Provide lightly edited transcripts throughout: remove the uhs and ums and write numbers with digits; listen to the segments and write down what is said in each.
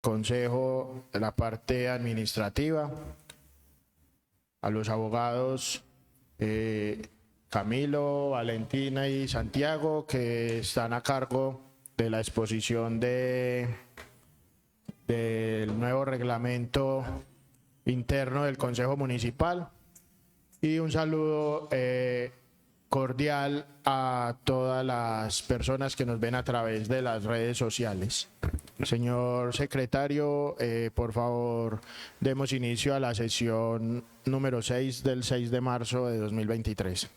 consejo de la parte administrativa, a los abogados Camilo, Valentina y Santiago, que están a cargo de la exposición del nuevo reglamento interno del Consejo Municipal, y un saludo cordial a todas las personas que nos ven a través de las redes sociales. Señor secretario, por favor, demos inicio a la sesión número 6 del 6 de marzo de 2023.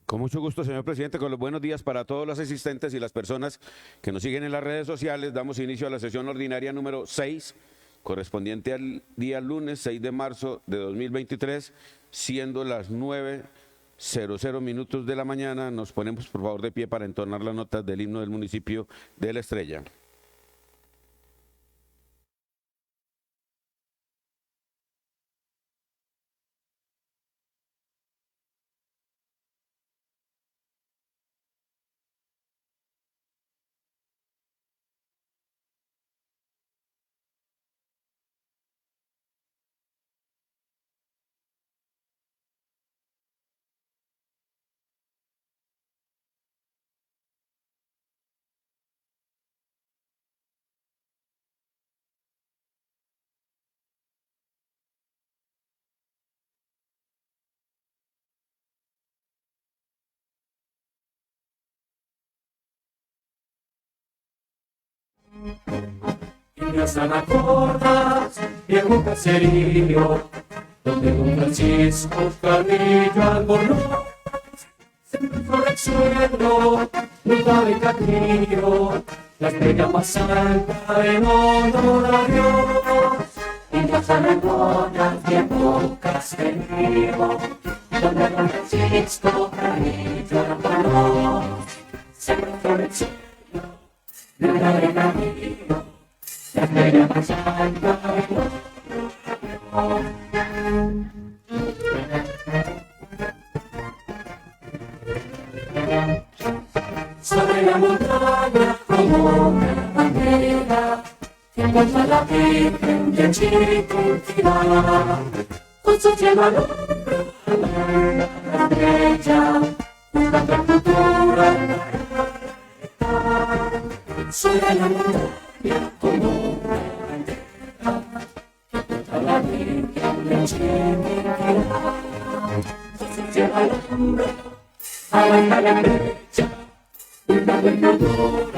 Con mucho gusto, señor presidente, con los buenos días para todos los asistentes y las personas que nos siguen en las redes sociales. Damos inicio a la sesión ordinaria número 6, correspondiente al día lunes 6 de marzo de 2023, siendo las 9:00 minutos de la mañana. Nos ponemos por favor de pie para entonar las notas del himno del municipio de La Estrella. Líneas anacordas y en un caserío donde don Francisco Carrillo Albornoz siempre flora el suelo, nunca de Catrillo, la estrella más alta en honor a Dios. Líneas anacordas y en un caserío donde don Francisco Carrillo Albornoz siempre flora el suelo, nunca de Catrillo, la estrella más alta en honor a Dios. Sobre la montaña como una bandera, que encuentra la Virgen de Chiquinquirá, con su cielo alumbra la estrella, una gran cultura. Sobre la montaña como una bandera, que encuentra la Virgen de Chiquinquirá, con su cielo alumbra la estrella, una gran cultura.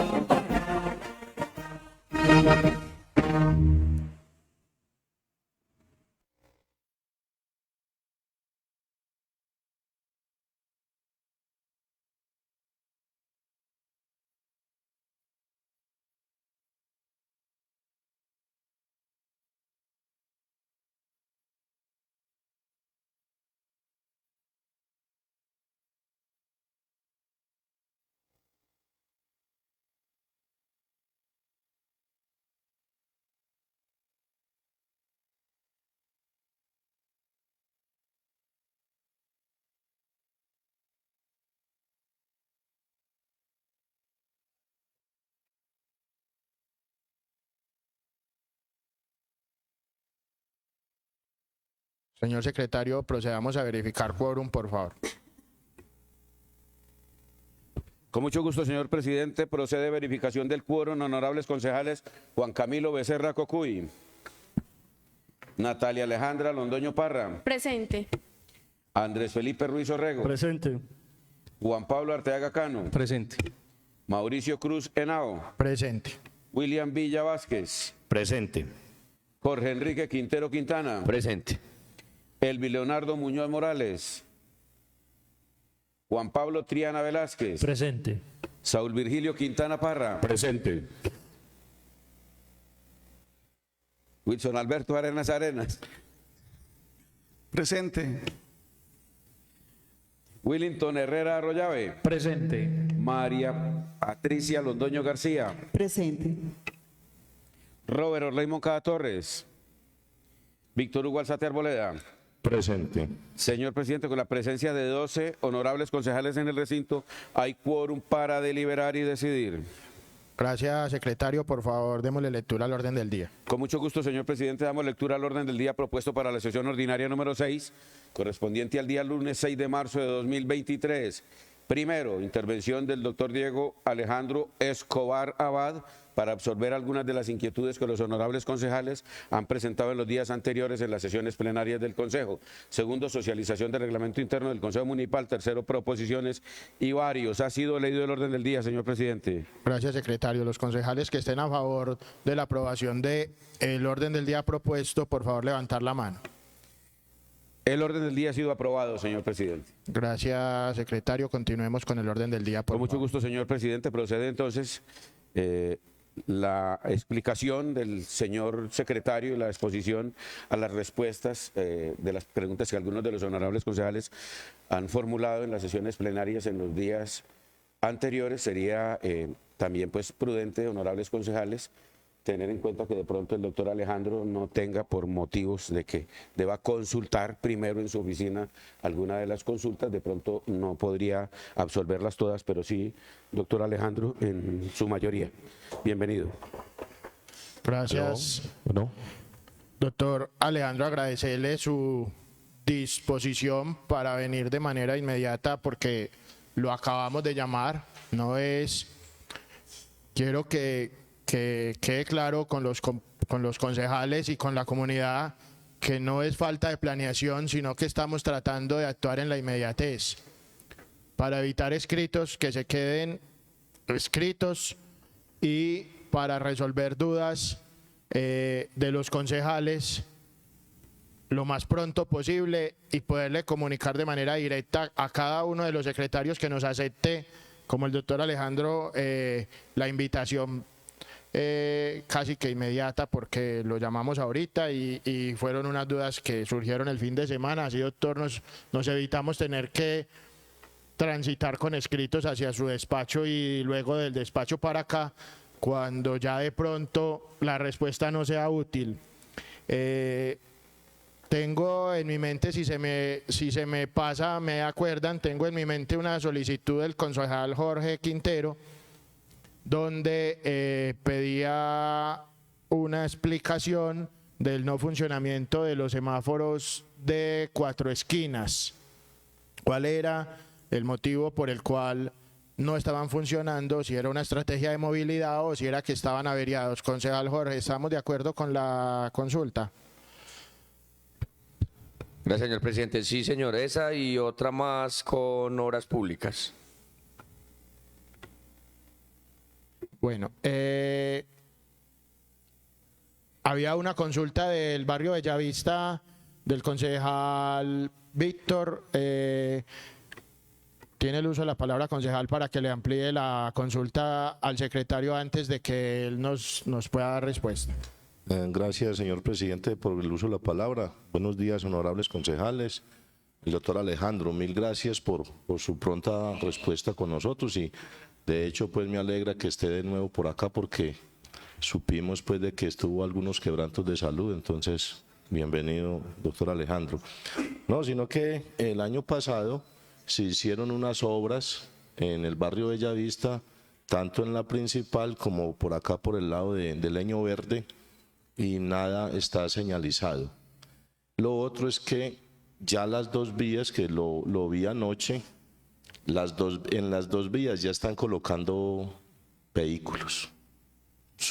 Señor secretario, procedamos a verificar quórum, por favor. Con mucho gusto, señor presidente, procede verificación del quórum. Honorables concejales Juan Camilo Becerra Cocuy, Natalia Alejandra Londoño Parra, Presente. Andrés Felipe Ruiz Orrego, Presente. Juan Pablo Arteaga Cano, Presente. Mauricio Cruz Henao, Presente. William Villa Vázquez, Presente. Jorge Enrique Quintero Quintana, Presente. Elvi Leonardo Muñoz Morales, Juan Pablo Triana Velázquez, Presente. Saúl Virgilio Quintana Parra, Presente. Wilson Alberto Arenas Arenas, Presente. Willington Herrera Arroyave, Presente. María Patricia Londoño García, Presente. Robert Orley Moncada Torres, Víctor Hugo Alzate Arboleda. Presente. Señor presidente, con la presencia de 12 honorables concejales en el recinto, hay quórum para deliberar y decidir. Gracias, secretario. Por favor, démosle lectura al orden del día. Con mucho gusto, señor presidente, damos lectura al orden del día propuesto para la sesión ordinaria número 6, correspondiente al día lunes 6 de marzo de 2023. Primero, intervención del doctor Diego Alejandro Escobar Abad para absorber algunas de las inquietudes que los honorables concejales han presentado en los días anteriores en las sesiones plenarias del Consejo. Segundo, socialización del reglamento interno del Consejo Municipal. Tercero, proposiciones y varios. Ha sido leído el orden del día, señor presidente. Gracias, secretario. Los concejales que estén a favor de la aprobación del orden del día propuesto, por favor, levantar la mano. El orden del día ha sido aprobado, señor presidente. Gracias, secretario. Continuemos con el orden del día. Con mucho gusto, señor presidente. Procede entonces la explicación del señor secretario y la exposición a las respuestas de las preguntas que algunos de los honorables concejales han formulado en las sesiones plenarias en los días anteriores. Sería también pues prudente, honorables concejales, tener en cuenta que de pronto el doctor Alejandro no tenga, por motivos de que deba consultar primero en su oficina alguna de las consultas, de pronto no podría absolverlas todas, pero sí, doctor Alejandro, en su mayoría. Bienvenido. Gracias. ¿No? Doctor Alejandro, agradecerle su disposición para venir de manera inmediata porque lo acabamos de llamar. No es... Quiero que quede claro con los concejales y con la comunidad que no es falta de planeación, sino que estamos tratando de actuar en la inmediatez para evitar escritos que se queden escritos y para resolver dudas de los concejales lo más pronto posible y poderle comunicar de manera directa a cada uno de los secretarios que nos acepte, como el doctor Alejandro, la invitación casi que inmediata, porque lo llamamos ahorita y fueron unas dudas que surgieron el fin de semana. Así, doctor, nos evitamos tener que transitar con escritos hacia su despacho y luego del despacho para acá, cuando ya de pronto la respuesta no sea útil. Tengo en mi mente, si se me pasa, me acuerdan, tengo en mi mente una solicitud del concejal Jorge Quintero, donde pedía una explicación del no funcionamiento de los semáforos de 4 esquinas. ¿Cuál era el motivo por el cual no estaban funcionando? Si era una estrategia de movilidad o si era que estaban averiados. Concejal Jorge, ¿estamos de acuerdo con la consulta? Gracias, señor presidente. Sí, señor, esa y otra más con obras públicas. Bueno, había una consulta del barrio Bellavista del concejal Víctor. Tiene el uso de la palabra, concejal, para que le amplíe la consulta al secretario antes de que él nos pueda dar respuesta. Gracias, señor presidente, por el uso de la palabra. Buenos días, honorables concejales. El doctor Alejandro, mil gracias por su pronta respuesta con nosotros y de hecho pues me alegra que esté de nuevo por acá porque supimos pues de que estuvo algunos quebrantos de salud, entonces bienvenido, doctor Alejandro. No, sino que el año pasado se hicieron unas obras en el barrio Bellavista, tanto en la principal como por acá por el lado de Leño Verde, y nada está señalizado. Lo otro es que ya las dos vías, que lo vi anoche, en las dos vías ya están colocando vehículos.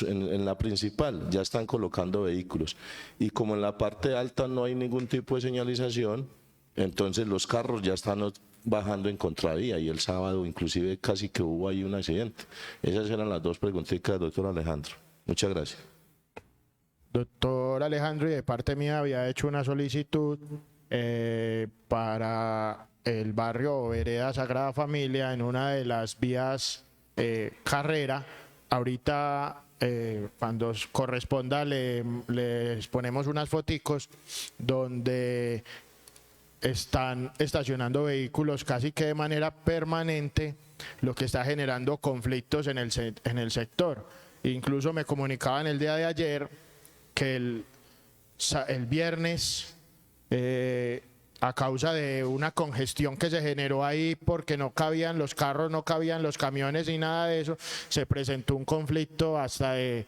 En la principal ya están colocando vehículos. Y como en la parte alta no hay ningún tipo de señalización, entonces los carros ya están bajando en contravía y el sábado inclusive casi que hubo ahí un accidente. Esas eran las dos preguntitas, doctor Alejandro. Muchas gracias. Doctor Alejandro, y de parte mía había hecho una solicitud para el barrio o vereda Sagrada Familia en una de las vías carrera. Ahorita cuando corresponda les ponemos unas foticos donde están estacionando vehículos casi que de manera permanente, lo que está generando conflictos en el sector. Incluso me comunicaban el día de ayer que el viernes a causa de una congestión que se generó ahí porque no cabían los carros, no cabían los camiones ni nada de eso, se presentó un conflicto hasta de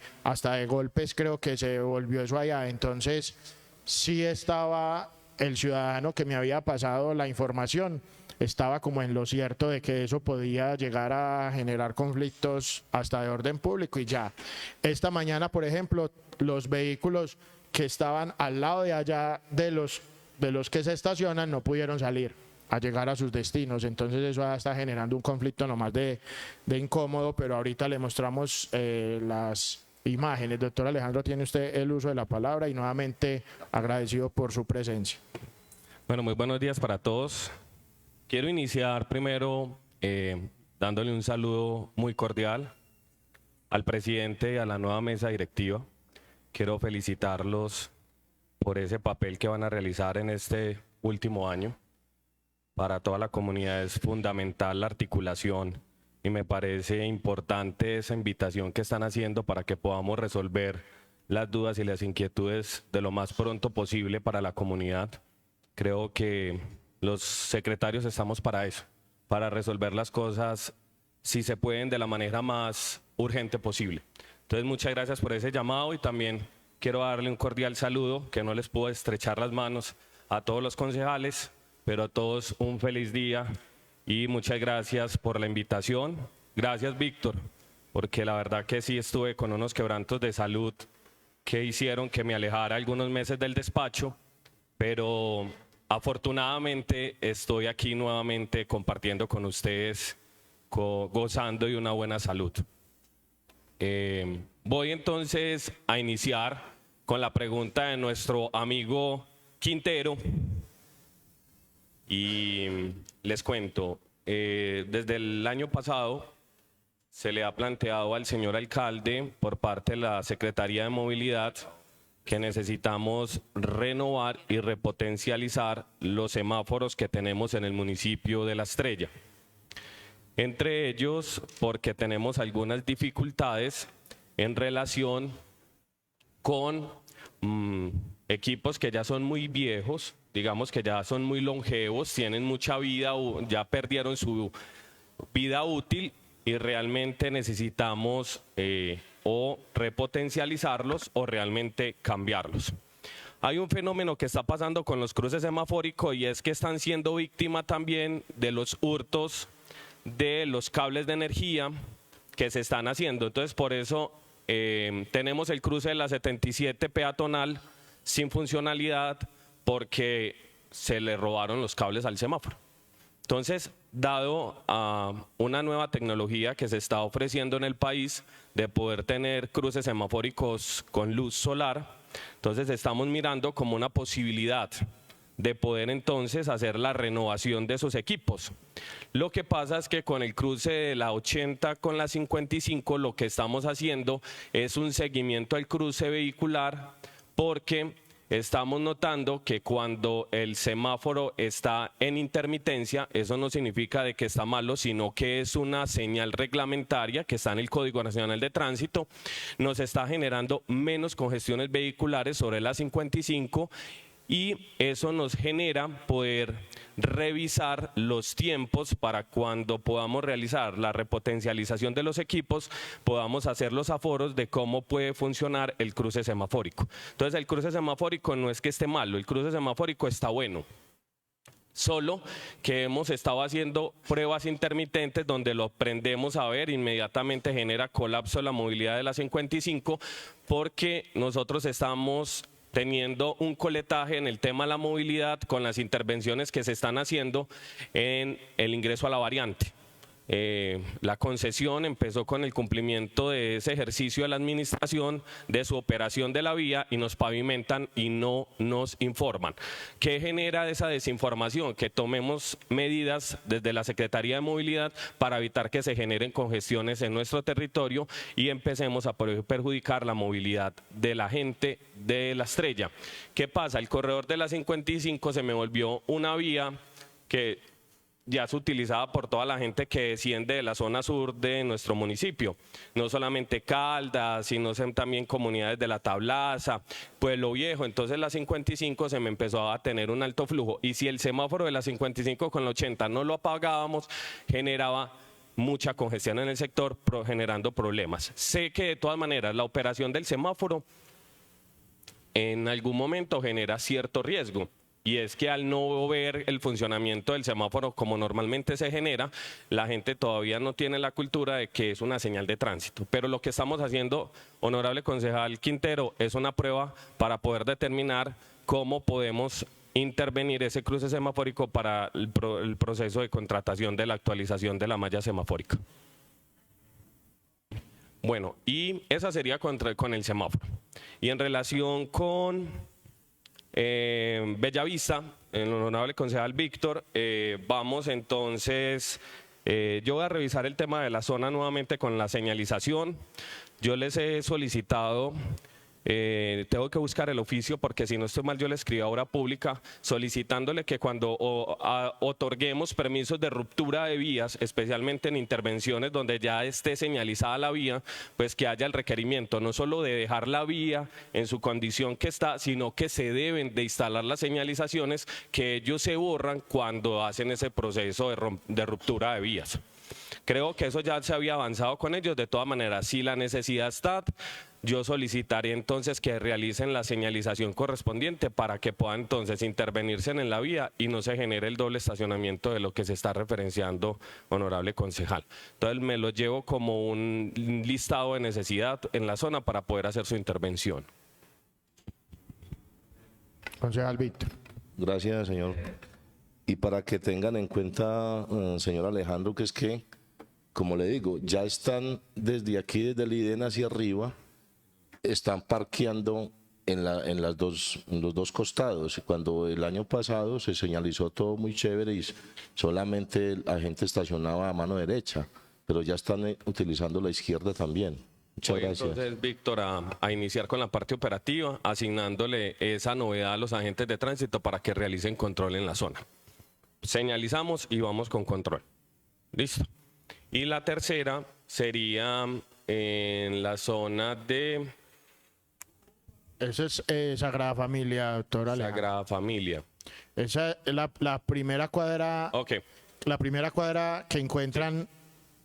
golpes, creo que se volvió eso allá. Entonces sí estaba el ciudadano que me había pasado la información, estaba como en lo cierto de que eso podía llegar a generar conflictos hasta de orden público y ya. Esta mañana, por ejemplo, los vehículos que estaban al lado de allá de los que se estacionan no pudieron salir a llegar a sus destinos, entonces eso ya está generando un conflicto nomás de incómodo, pero ahorita le mostramos las imágenes. Doctor Alejandro, tiene usted el uso de la palabra y nuevamente agradecido por su presencia. Bueno, muy buenos días para todos. Quiero iniciar primero dándole un saludo muy cordial al presidente y a la nueva mesa directiva. Quiero felicitarlos por ese papel que van a realizar en este último año. Para toda la comunidad es fundamental la articulación y me parece importante esa invitación que están haciendo para que podamos resolver las dudas y las inquietudes de lo más pronto posible para la comunidad. Creo que los secretarios estamos para eso, para resolver las cosas, si se pueden, de la manera más urgente posible. Entonces, muchas gracias por ese llamado y también quiero darle un cordial saludo, que no les puedo estrechar las manos a todos los concejales, pero a todos un feliz día y muchas gracias por la invitación. Gracias, Víctor, porque la verdad que sí estuve con unos quebrantos de salud que hicieron que me alejara algunos meses del despacho, pero afortunadamente estoy aquí nuevamente compartiendo con ustedes, gozando de una buena salud. Voy entonces a iniciar con la pregunta de nuestro amigo Quintero y les cuento, desde el año pasado se le ha planteado al señor alcalde por parte de la Secretaría de Movilidad que necesitamos renovar y repotencializar los semáforos que tenemos en el municipio de La Estrella. Entre ellos, porque tenemos algunas dificultades en relación con equipos que ya son muy viejos, digamos que ya son muy longevos, tienen mucha vida, ya perdieron su vida útil y realmente necesitamos o repotencializarlos o realmente cambiarlos. Hay un fenómeno que está pasando con los cruces semafóricos y es que están siendo víctima también de los hurtos de los cables de energía que se están haciendo. Entonces, por eso tenemos el cruce de la 77 peatonal sin funcionalidad porque se le robaron los cables al semáforo. Entonces, dado a una nueva tecnología que se está ofreciendo en el país de poder tener cruces semafóricos con luz solar, entonces estamos mirando como una posibilidad de poder entonces hacer la renovación de esos equipos. Lo que pasa es que con el cruce de la 80 con la 55 lo que estamos haciendo es un seguimiento al cruce vehicular porque estamos notando que cuando el semáforo está en intermitencia, eso no significa de que está malo, sino que es una señal reglamentaria que está en el Código Nacional de Tránsito, nos está generando menos congestiones vehiculares sobre la 55 y eso nos genera poder revisar los tiempos para cuando podamos realizar la repotencialización de los equipos, podamos hacer los aforos de cómo puede funcionar el cruce semafórico. Entonces, el cruce semafórico no es que esté malo, el cruce semafórico está bueno. Solo que hemos estado haciendo pruebas intermitentes donde lo prendemos a ver, inmediatamente genera colapso de la movilidad de la 55 porque nosotros estamos teniendo un coletaje en el tema de la movilidad con las intervenciones que se están haciendo en el ingreso a la variante. La concesión empezó con el cumplimiento de ese ejercicio de la administración, de su operación de la vía y nos pavimentan y no nos informan. ¿Qué genera esa desinformación? Que tomemos medidas desde la Secretaría de Movilidad para evitar que se generen congestiones en nuestro territorio y empecemos a perjudicar la movilidad de la gente de La Estrella. ¿Qué pasa? El corredor de la 55 se me volvió una vía que ya es utilizada por toda la gente que desciende de la zona sur de nuestro municipio. No solamente Caldas, sino también comunidades de La Tablaza, Pueblo Viejo. Entonces la 55 se me empezó a tener un alto flujo. Y si el semáforo de la 55 con la 80 no lo apagábamos, generaba mucha congestión en el sector, generando problemas. Sé que de todas maneras la operación del semáforo en algún momento genera cierto riesgo. Y es que al no ver el funcionamiento del semáforo como normalmente se genera, la gente todavía no tiene la cultura de que es una señal de tránsito. Pero lo que estamos haciendo, honorable concejal Quintero, es una prueba para poder determinar cómo podemos intervenir ese cruce semafórico para el proceso de contratación de la actualización de la malla semafórica. Bueno, y esa sería con el semáforo. Y en relación con Bellavista, el honorable concejal Víctor, vamos entonces, yo voy a revisar el tema de la zona nuevamente con la señalización. Yo les he solicitado, tengo que buscar el oficio porque si no estoy mal yo le escribí a Obra Pública solicitándole que cuando otorguemos permisos de ruptura de vías, especialmente en intervenciones donde ya esté señalizada la vía, pues que haya el requerimiento no solo de dejar la vía en su condición que está, sino que se deben de instalar las señalizaciones que ellos se borran cuando hacen ese proceso de ruptura de vías. Creo que eso ya se había avanzado con ellos. De todas maneras, si la necesidad está, yo solicitaré entonces que realicen la señalización correspondiente para que puedan entonces intervenirse en la vía y no se genere el doble estacionamiento de lo que se está referenciando, honorable concejal. Entonces me lo llevo como un listado de necesidad en la zona para poder hacer su intervención. Concejal Víctor. Gracias, señor. Y para que tengan en cuenta, señor Alejandro, que es que, como le digo, ya están desde aquí, desde el IDEN hacia arriba, están parqueando en los dos costados. Cuando el año pasado se señalizó todo muy chévere y solamente la gente estacionaba a mano derecha, pero ya están utilizando la izquierda también. Muchas Voy gracias. entonces, Víctor, a iniciar con la parte operativa, asignándole esa novedad a los agentes de tránsito para que realicen control en la zona. Señalizamos y vamos con control. Listo. Y la tercera sería en la zona de Esa es Sagrada Familia, doctora Alejandro. Sagrada Familia. Esa es la primera cuadra. Ok. La primera cuadra que encuentran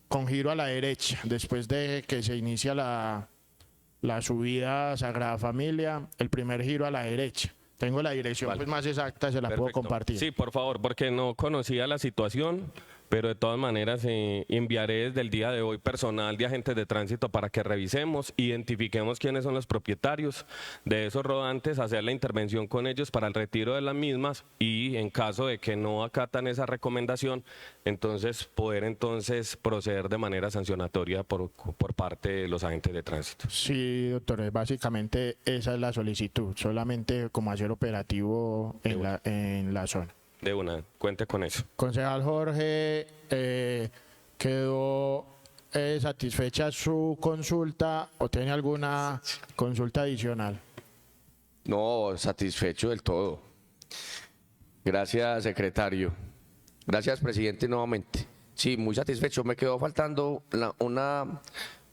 con giro a la derecha, después de que se inicia la subida a Sagrada Familia, el primer giro a la derecha. Tengo la dirección Vale. pues, más exacta, se la puedo Perfecto. compartir. Sí, por favor, porque no conocía la situación, pero de todas maneras enviaré desde el día de hoy personal de agentes de tránsito para que revisemos, identifiquemos quiénes son los propietarios de esos rodantes, hacer la intervención con ellos para el retiro de las mismas y en caso de que no acatan esa recomendación, entonces poder proceder de manera sancionatoria por parte de los agentes de tránsito. Sí, doctor, básicamente esa es la solicitud, solamente como hacer operativo en la zona. De una, cuente con eso. Concejal Jorge, ¿quedó satisfecha su consulta o tiene alguna consulta adicional? No, satisfecho del todo. Gracias, secretario. Gracias, presidente, nuevamente. Sí, muy satisfecho. Me quedó faltando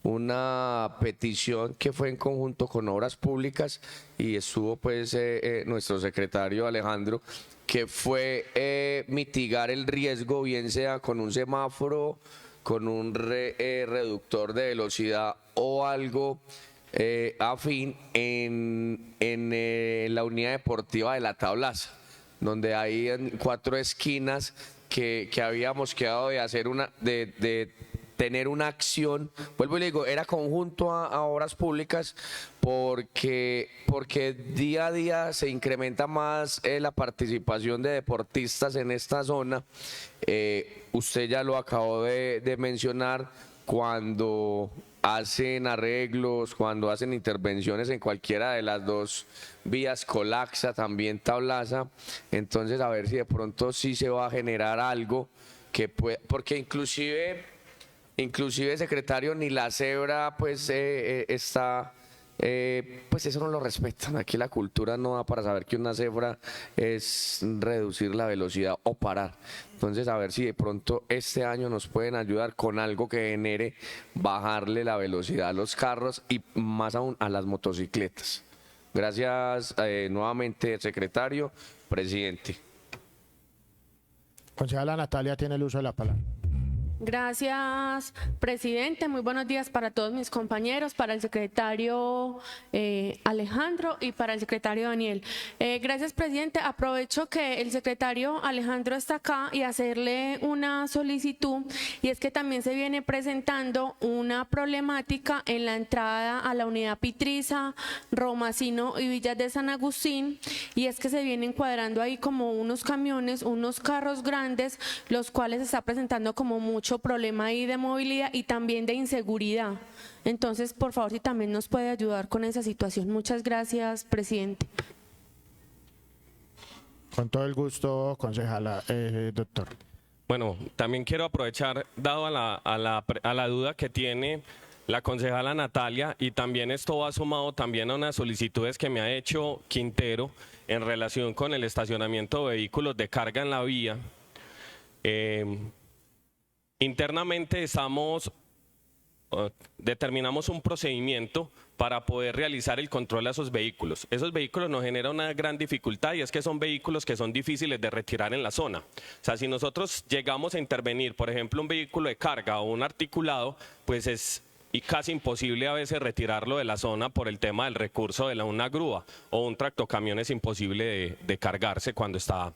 una petición que fue en conjunto con Obras Públicas y estuvo pues nuestro secretario Alejandro, que fue mitigar el riesgo, bien sea con un semáforo, con un reductor de velocidad o algo afín en la unidad deportiva de La Tablaza, donde hay en 4 esquinas que habíamos quedado de hacer de tener una acción, vuelvo y le digo, era conjunto a Obras Públicas porque día a día se incrementa más la participación de deportistas en esta zona. Usted ya lo acabó de mencionar, cuando hacen arreglos, cuando hacen intervenciones en cualquiera de las dos vías, colapsa también Tablaza, entonces a ver si de pronto sí se va a generar algo que puede, porque inclusive secretario, ni la cebra pues está pues eso no lo respetan. Aquí la cultura no da para saber que una cebra es reducir la velocidad o parar. Entonces, a ver si de pronto este año nos pueden ayudar con algo que genere bajarle la velocidad a los carros y más aún a las motocicletas. Gracias nuevamente, secretario, presidente. Concejala Natalia tiene el uso de la palabra. Gracias, presidente. Muy buenos días para todos mis compañeros, para el secretario Alejandro y para el secretario Daniel. Gracias, presidente. Aprovecho que el secretario Alejandro está acá y hacerle una solicitud, y es que también se viene presentando una problemática en la entrada a la unidad Pitriza, Romacino y Villas de San Agustín, y es que se vienen cuadrando ahí como unos camiones, unos carros grandes, los cuales se está presentando como mucho problema ahí de movilidad y también de inseguridad. Entonces, por favor, si también nos puede ayudar con esa situación. Muchas gracias, presidente. Con todo el gusto, concejala. Doctor. Bueno, también quiero aprovechar, dado a la duda que tiene la concejala Natalia, y también esto va sumado también a unas solicitudes que me ha hecho Quintero en relación con el estacionamiento de vehículos de carga en la vía. Internamente determinamos un procedimiento para poder realizar el control a esos vehículos. Esos vehículos nos generan una gran dificultad, y es que son vehículos que son difíciles de retirar en la zona. O sea, si nosotros llegamos a intervenir, por ejemplo, un vehículo de carga o un articulado, pues es casi imposible a veces retirarlo de la zona por el tema del recurso de una grúa, o un tractocamión es imposible de cargarse cuando está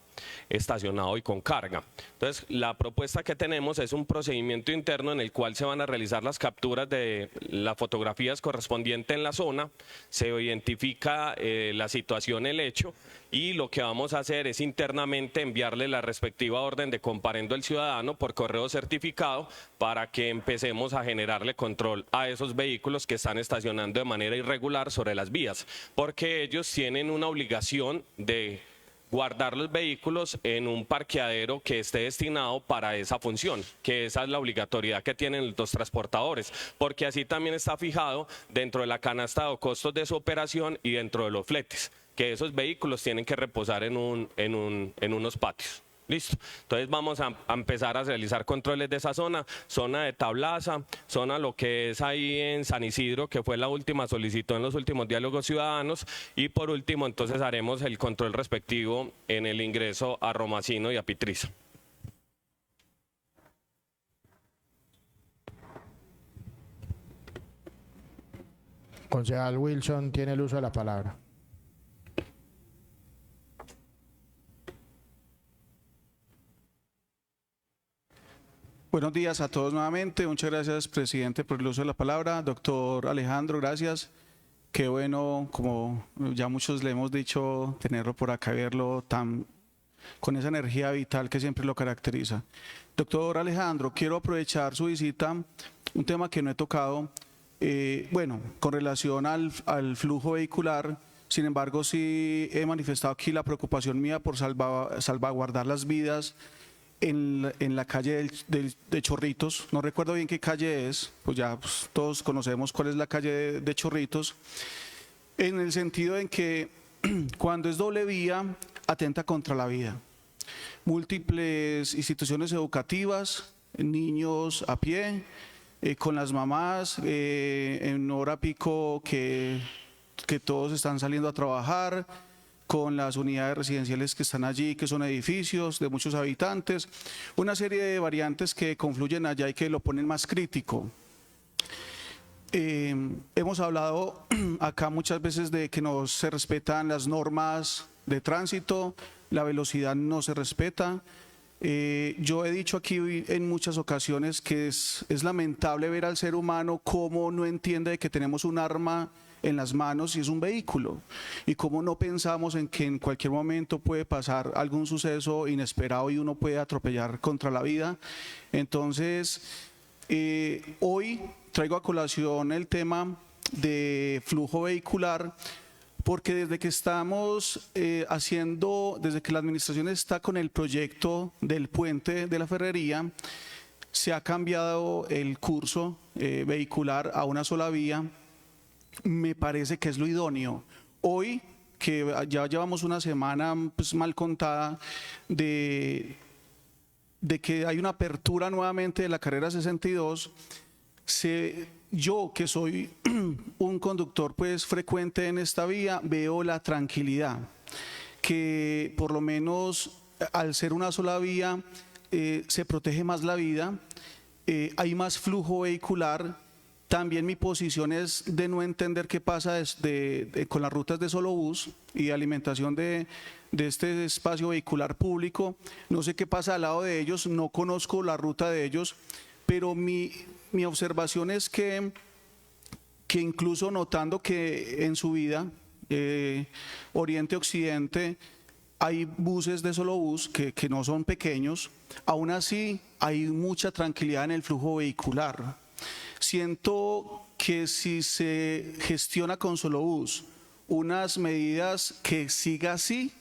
estacionado y con carga. Entonces, la propuesta que tenemos es un procedimiento interno en el cual se van a realizar las capturas de las fotografías correspondientes en la zona, se identifica la situación, el hecho, y lo que vamos a hacer es internamente enviarle la respectiva orden de comparendo al ciudadano por correo certificado para que empecemos a generarle control a esos vehículos que están estacionando de manera irregular sobre las vías, porque ellos tienen una obligación de guardar los vehículos en un parqueadero que esté destinado para esa función, que esa es la obligatoriedad que tienen los transportadores, porque así también está fijado dentro de la canasta de costos de su operación y dentro de los fletes, que esos vehículos tienen que reposar en unos patios. Listo. Entonces vamos a empezar a realizar controles de esa zona de Tablaza, zona lo que es ahí en San Isidro, que fue la última solicitud en los últimos diálogos ciudadanos, y por último entonces haremos el control respectivo en el ingreso a Romacino y a Pitriza. Concejal Wilson tiene el uso de la palabra. Buenos días a todos nuevamente. Muchas gracias, presidente, por el uso de la palabra. Doctor Alejandro, gracias. Qué bueno, como ya muchos le hemos dicho, tenerlo por acá, verlo con esa energía vital que siempre lo caracteriza. Doctor Alejandro, quiero aprovechar su visita, un tema que no he tocado, bueno, con relación al flujo vehicular. Sin embargo, sí he manifestado aquí la preocupación mía por salvaguardar las vidas en la calle de Chorritos. No recuerdo bien qué calle es, pues ya todos conocemos cuál es la calle de Chorritos, en el sentido en que cuando es doble vía atenta contra la vida. Múltiples instituciones educativas, niños a pie, con las mamás, en hora pico que todos están saliendo a trabajar, con las unidades residenciales que están allí, que son edificios de muchos habitantes, una serie de variantes que confluyen allá y que lo ponen más crítico. Hemos hablado acá muchas veces de que no se respetan las normas de tránsito, la velocidad no se respeta. Yo he dicho aquí en muchas ocasiones que es lamentable ver al ser humano cómo no entiende que tenemos un arma en las manos y es un vehículo, y cómo no pensamos en que en cualquier momento puede pasar algún suceso inesperado y uno puede atropellar contra la vida. Entonces, hoy traigo a colación el tema de flujo vehicular, porque desde que estamos desde que la administración está con el proyecto del puente de la Ferrería, se ha cambiado el curso vehicular a una sola vía. me parece que es lo idóneo. Hoy, que ya llevamos una semana pues, mal contada de que hay una apertura nuevamente de la carrera 62, yo que soy un conductor pues frecuente en esta vía, veo la tranquilidad, que por lo menos al ser una sola vía se protege más la vida, hay más flujo vehicular. También mi posición es de no entender qué pasa con las rutas de solo bus y alimentación de este espacio vehicular público. No sé qué pasa al lado de ellos, no conozco la ruta de ellos, pero mi observación es que incluso notando que en su vida, Oriente-Occidente, hay buses de solo bus que no son pequeños, aún así hay mucha tranquilidad en el flujo vehicular. Siento que si se gestiona con solo bus unas medidas que siga así,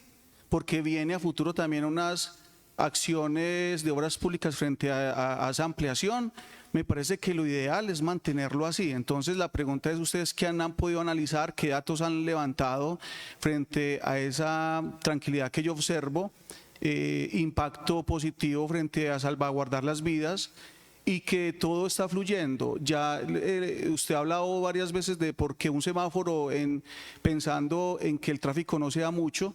porque viene a futuro también unas acciones de obras públicas frente a esa ampliación, me parece que lo ideal es mantenerlo así. Entonces la pregunta es, ¿ustedes qué han podido analizar, qué datos han levantado frente a esa tranquilidad que yo observo, impacto positivo frente a salvaguardar las vidas y que todo está fluyendo? Ya usted ha hablado varias veces de por qué un semáforo pensando en que el tráfico no sea mucho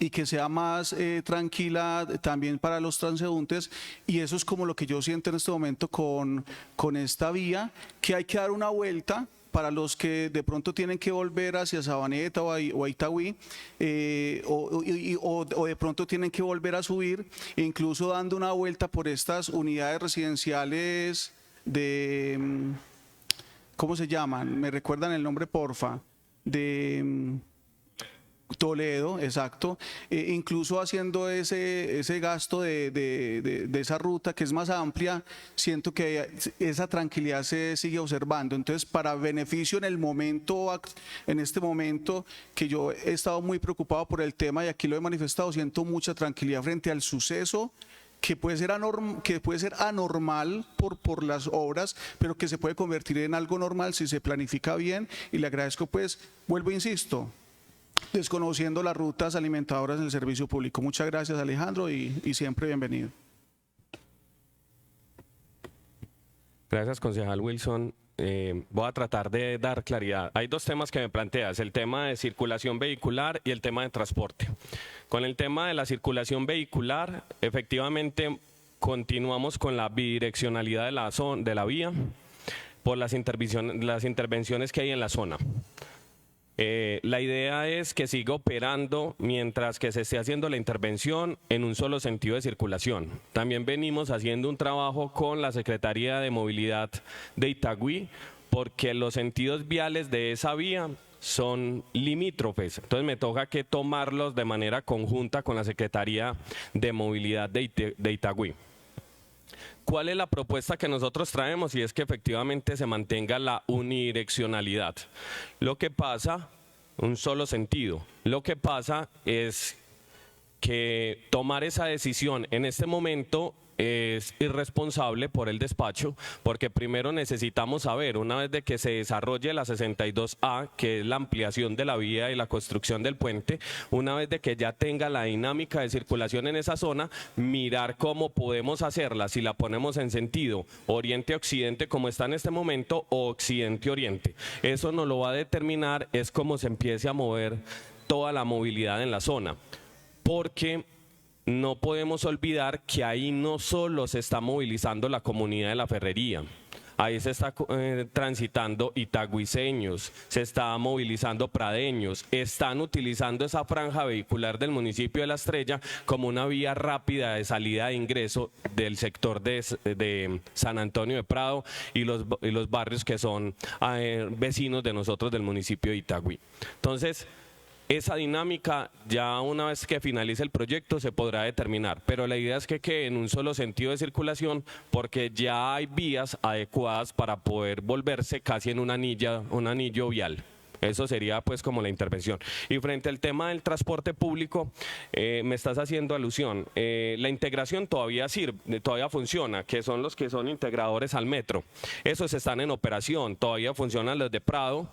y que sea más tranquila también para los transeúntes, y eso es como lo que yo siento en este momento con esta vía, que hay que dar una vuelta para los que de pronto tienen que volver hacia Sabaneta o a Itagüí, o de pronto tienen que volver a subir, incluso dando una vuelta por estas unidades residenciales de, ¿cómo se llaman? ¿Me recuerdan el nombre, porfa? De Toledo, exacto, incluso haciendo ese gasto de esa ruta que es más amplia, siento que esa tranquilidad se sigue observando. Entonces, para beneficio en este momento que yo he estado muy preocupado por el tema y aquí lo he manifestado, siento mucha tranquilidad frente al suceso que puede ser anormal por las obras, pero que se puede convertir en algo normal si se planifica bien, y le agradezco, pues, vuelvo, insisto, desconociendo las rutas alimentadoras del servicio público. Muchas gracias, Alejandro, y siempre bienvenido. Gracias, concejal Wilson. Voy a tratar de dar claridad. Hay dos temas que me planteas, el tema de circulación vehicular y el tema de transporte. Con el tema de la circulación vehicular, efectivamente continuamos con la bidireccionalidad de la vía por las intervenciones que hay en la zona. La idea es que siga operando mientras que se esté haciendo la intervención en un solo sentido de circulación. También venimos haciendo un trabajo con la Secretaría de Movilidad de Itagüí porque los sentidos viales de esa vía son limítrofes, entonces me toca que tomarlos de manera conjunta con la Secretaría de Movilidad de Itagüí. ¿Cuál es la propuesta que nosotros traemos? Y es que efectivamente se mantenga la unidireccionalidad. Lo que pasa, un solo sentido, lo que pasa es que tomar esa decisión en este momento es irresponsable por el despacho, porque primero necesitamos saber, una vez de que se desarrolle la 62A, que es la ampliación de la vía y la construcción del puente, una vez de que ya tenga la dinámica de circulación en esa zona, mirar cómo podemos hacerla, si la ponemos en sentido oriente-occidente como está en este momento o occidente-oriente. Eso nos lo va a determinar, es cómo se empiece a mover toda la movilidad en la zona, porque no podemos olvidar que ahí no solo se está movilizando la comunidad de la Ferrería, ahí se está transitando itagüiseños, se está movilizando pradeños, están utilizando esa franja vehicular del municipio de La Estrella como una vía rápida de salida e ingreso del sector de San Antonio de Prado y los barrios que son vecinos de nosotros del municipio de Itagüí. Entonces, esa dinámica ya una vez que finalice el proyecto se podrá determinar, pero la idea es que quede en un solo sentido de circulación porque ya hay vías adecuadas para poder volverse casi en un anillo vial. Eso sería pues como la intervención. Y frente al tema del transporte público, me estás haciendo alusión. La integración todavía sirve, todavía funciona, que son los que son integradores al metro. Esos están en operación, todavía funcionan los de Prado.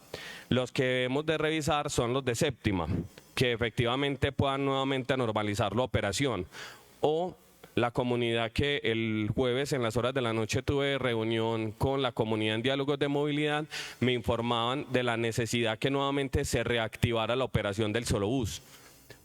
Los que debemos de revisar son los de Séptima, que efectivamente puedan nuevamente normalizar la operación. O la comunidad que el jueves en las horas de la noche tuve reunión con la comunidad en diálogos de movilidad, me informaban de la necesidad que nuevamente se reactivara la operación del Solobús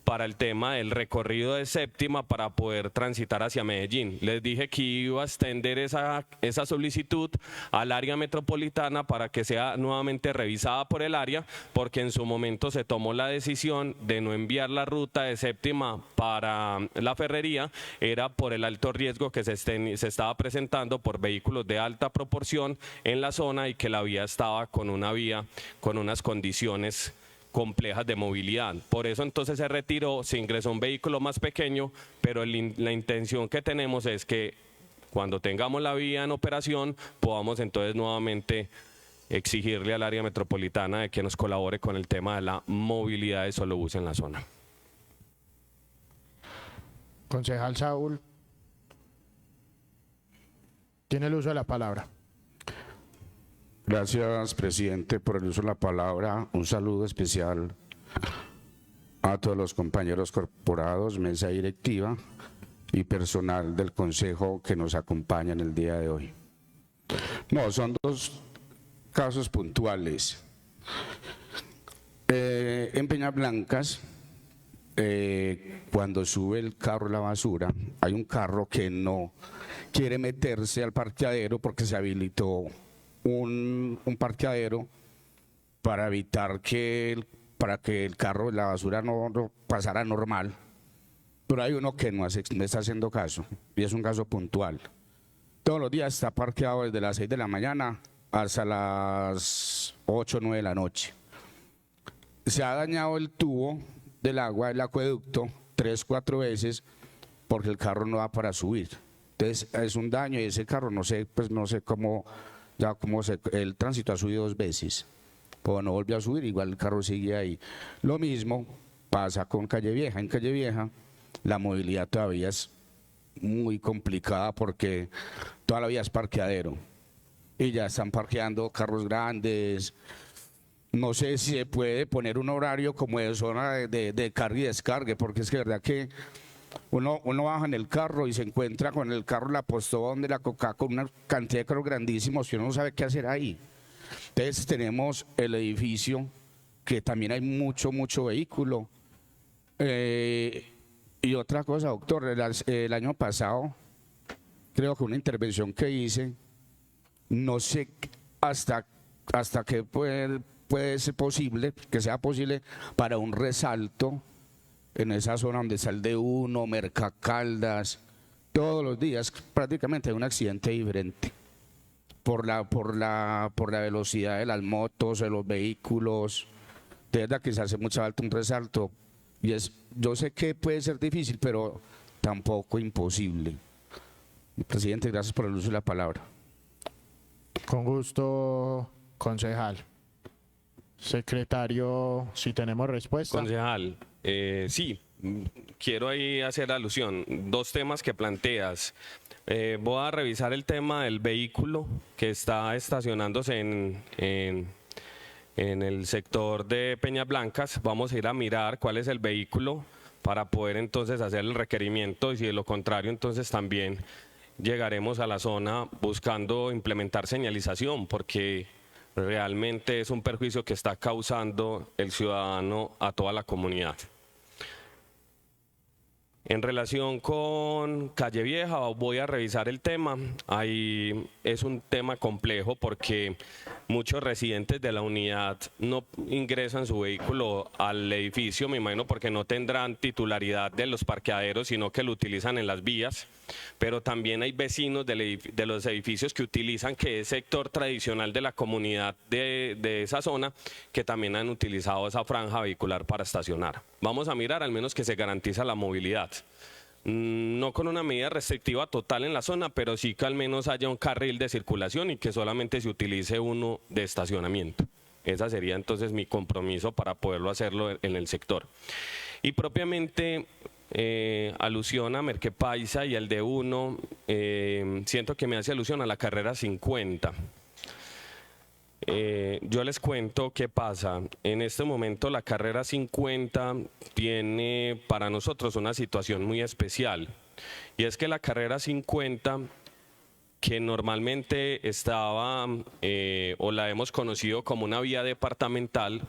para el tema del recorrido de Séptima para poder transitar hacia Medellín. Les dije que iba a extender esa solicitud al área metropolitana para que sea nuevamente revisada por el área, porque en su momento se tomó la decisión de no enviar la ruta de Séptima para la Ferrería, era por el alto riesgo que se estaba presentando por vehículos de alta proporción en la zona y que la vía estaba con unas condiciones complejas de movilidad. Por eso entonces se retiró, se ingresó un vehículo más pequeño, pero la intención que tenemos es que cuando tengamos la vía en operación podamos entonces nuevamente exigirle al área metropolitana de que nos colabore con el tema de la movilidad de Solobús en la zona. Concejal Saúl, tiene el uso de la palabra. Gracias, presidente, por el uso de la palabra. Un saludo especial a todos los compañeros corporados, mesa directiva y personal del Consejo que nos acompañan el día de hoy. No, son dos casos puntuales. En Peñablancas, cuando sube el carro a la basura, hay un carro que no quiere meterse al parqueadero porque se habilitó un parqueadero para evitar para que el carro, la basura no pasara normal, pero hay uno que no está haciendo caso y es un caso puntual. Todos los días está parqueado desde las 6 de la mañana hasta las 8 o 9 de la noche. Se ha dañado el tubo del agua del acueducto 3 o 4 veces porque el carro no va para subir. Entonces es un daño y ese carro no sé cómo. Ya el tránsito ha subido 2 veces, pero no volvió a subir, igual el carro sigue ahí. Lo mismo pasa con Calle Vieja. En Calle Vieja la movilidad todavía es muy complicada porque toda la vía es parqueadero y ya están parqueando carros grandes. No sé si se puede poner un horario como de zona de carga y descargue, porque es que verdad que uno baja en el carro y se encuentra con el carro la postobón de la Coca con una cantidad de carros grandísimos y uno no sabe qué hacer ahí. Entonces tenemos el edificio que también hay mucho vehículo. Y otra cosa, doctor, el año pasado creo que una intervención que hice, no sé hasta qué puede ser posible, que sea posible para un resalto en esa zona donde está el D1, Mercacaldas, todos los días prácticamente hay un accidente diferente por la velocidad de las motos, de los vehículos. De verdad que se hace mucha falta un resalto y yo sé que puede ser difícil, pero tampoco imposible. Presidente, gracias por el uso de la palabra. Con gusto, concejal. Secretario, si tenemos respuesta. Concejal, sí, quiero ahí hacer alusión. 2 temas que planteas. Voy a revisar el tema del vehículo que está estacionándose en el sector de Peñablancas. Vamos a ir a mirar cuál es el vehículo para poder entonces hacer el requerimiento y si de lo contrario entonces también llegaremos a la zona buscando implementar señalización porque realmente es un perjuicio que está causando el ciudadano a toda la comunidad. En relación con Calle Vieja, voy a revisar el tema. Ahí es un tema complejo porque muchos residentes de la unidad no ingresan su vehículo al edificio, me imagino porque no tendrán titularidad de los parqueaderos, sino que lo utilizan en las vías. Pero también hay vecinos de los edificios que utilizan, que es sector tradicional de la comunidad de esa zona, que también han utilizado esa franja vehicular para estacionar. Vamos a mirar al menos que se garantiza la movilidad. No con una medida restrictiva total en la zona, pero sí que al menos haya un carril de circulación y que solamente se utilice uno de estacionamiento. Esa sería entonces mi compromiso para poderlo hacerlo en el sector. Y propiamente alusión a Merquepaisa y al D1, siento que me hace alusión a la carrera 50. Yo les cuento qué pasa. En este momento la carrera 50 tiene para nosotros una situación muy especial. Y es que la carrera 50, que normalmente estaba o la hemos conocido como una vía departamental,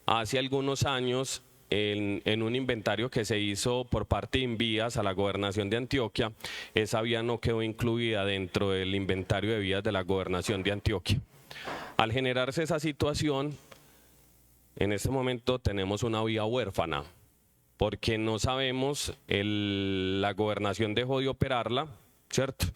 hace algunos años en un inventario que se hizo por parte de Invías a la Gobernación de Antioquia, esa vía no quedó incluida dentro del inventario de vías de la Gobernación de Antioquia. Al generarse esa situación, en este momento tenemos una vía huérfana, porque no sabemos, la Gobernación dejó de operarla, ¿cierto?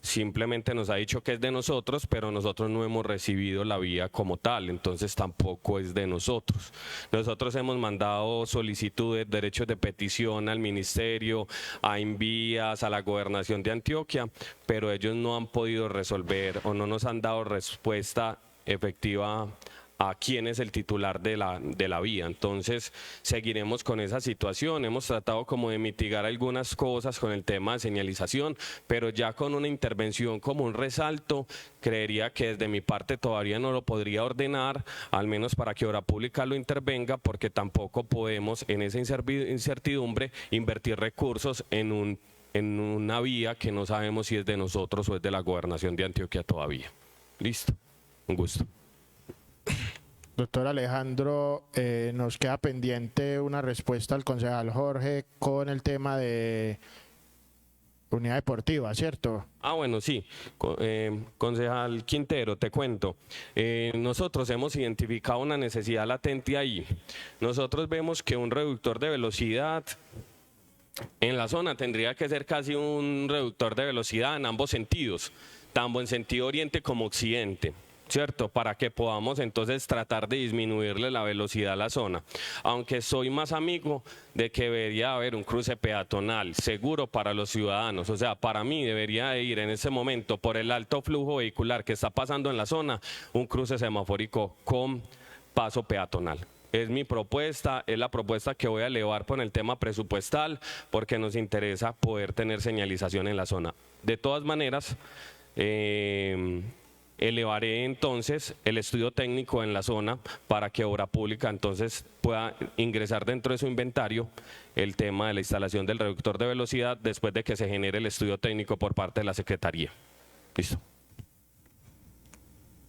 Simplemente nos ha dicho que es de nosotros, pero nosotros no hemos recibido la vía como tal, entonces tampoco es de nosotros. Nosotros hemos mandado solicitudes, derechos de petición al ministerio, a Invías, a la Gobernación de Antioquia, pero ellos no han podido resolver o no nos han dado respuesta efectiva a quién es el titular de la vía. Entonces seguiremos con esa situación. Hemos tratado como de mitigar algunas cosas con el tema de señalización, pero ya con una intervención como un resalto, creería que desde mi parte todavía no lo podría ordenar, al menos para que Obra Pública lo intervenga, porque tampoco podemos en esa incertidumbre invertir recursos en una vía que no sabemos si es de nosotros o es de la Gobernación de Antioquia todavía. Listo. Un gusto. Doctor Alejandro, nos queda pendiente una respuesta al concejal Jorge con el tema de unidad deportiva, ¿cierto? Bueno, sí. Concejal Quintero, te cuento. Nosotros hemos identificado una necesidad latente ahí. Nosotros vemos que un reductor de velocidad en la zona tendría que ser casi un reductor de velocidad en ambos sentidos, tanto en sentido oriente como occidente, ¿cierto? Para que podamos entonces tratar de disminuirle la velocidad a la zona. Aunque soy más amigo de que debería haber un cruce peatonal seguro para los ciudadanos. O sea, para mí debería de ir en ese momento, por el alto flujo vehicular que está pasando en la zona, un cruce semafórico con paso peatonal. Es mi propuesta, es la propuesta que voy a elevar por el tema presupuestal, porque nos interesa poder tener señalización en la zona. De todas maneras, elevaré entonces el estudio técnico en la zona para que Obra Pública entonces pueda ingresar dentro de su inventario el tema de la instalación del reductor de velocidad después de que se genere el estudio técnico por parte de la Secretaría. Listo.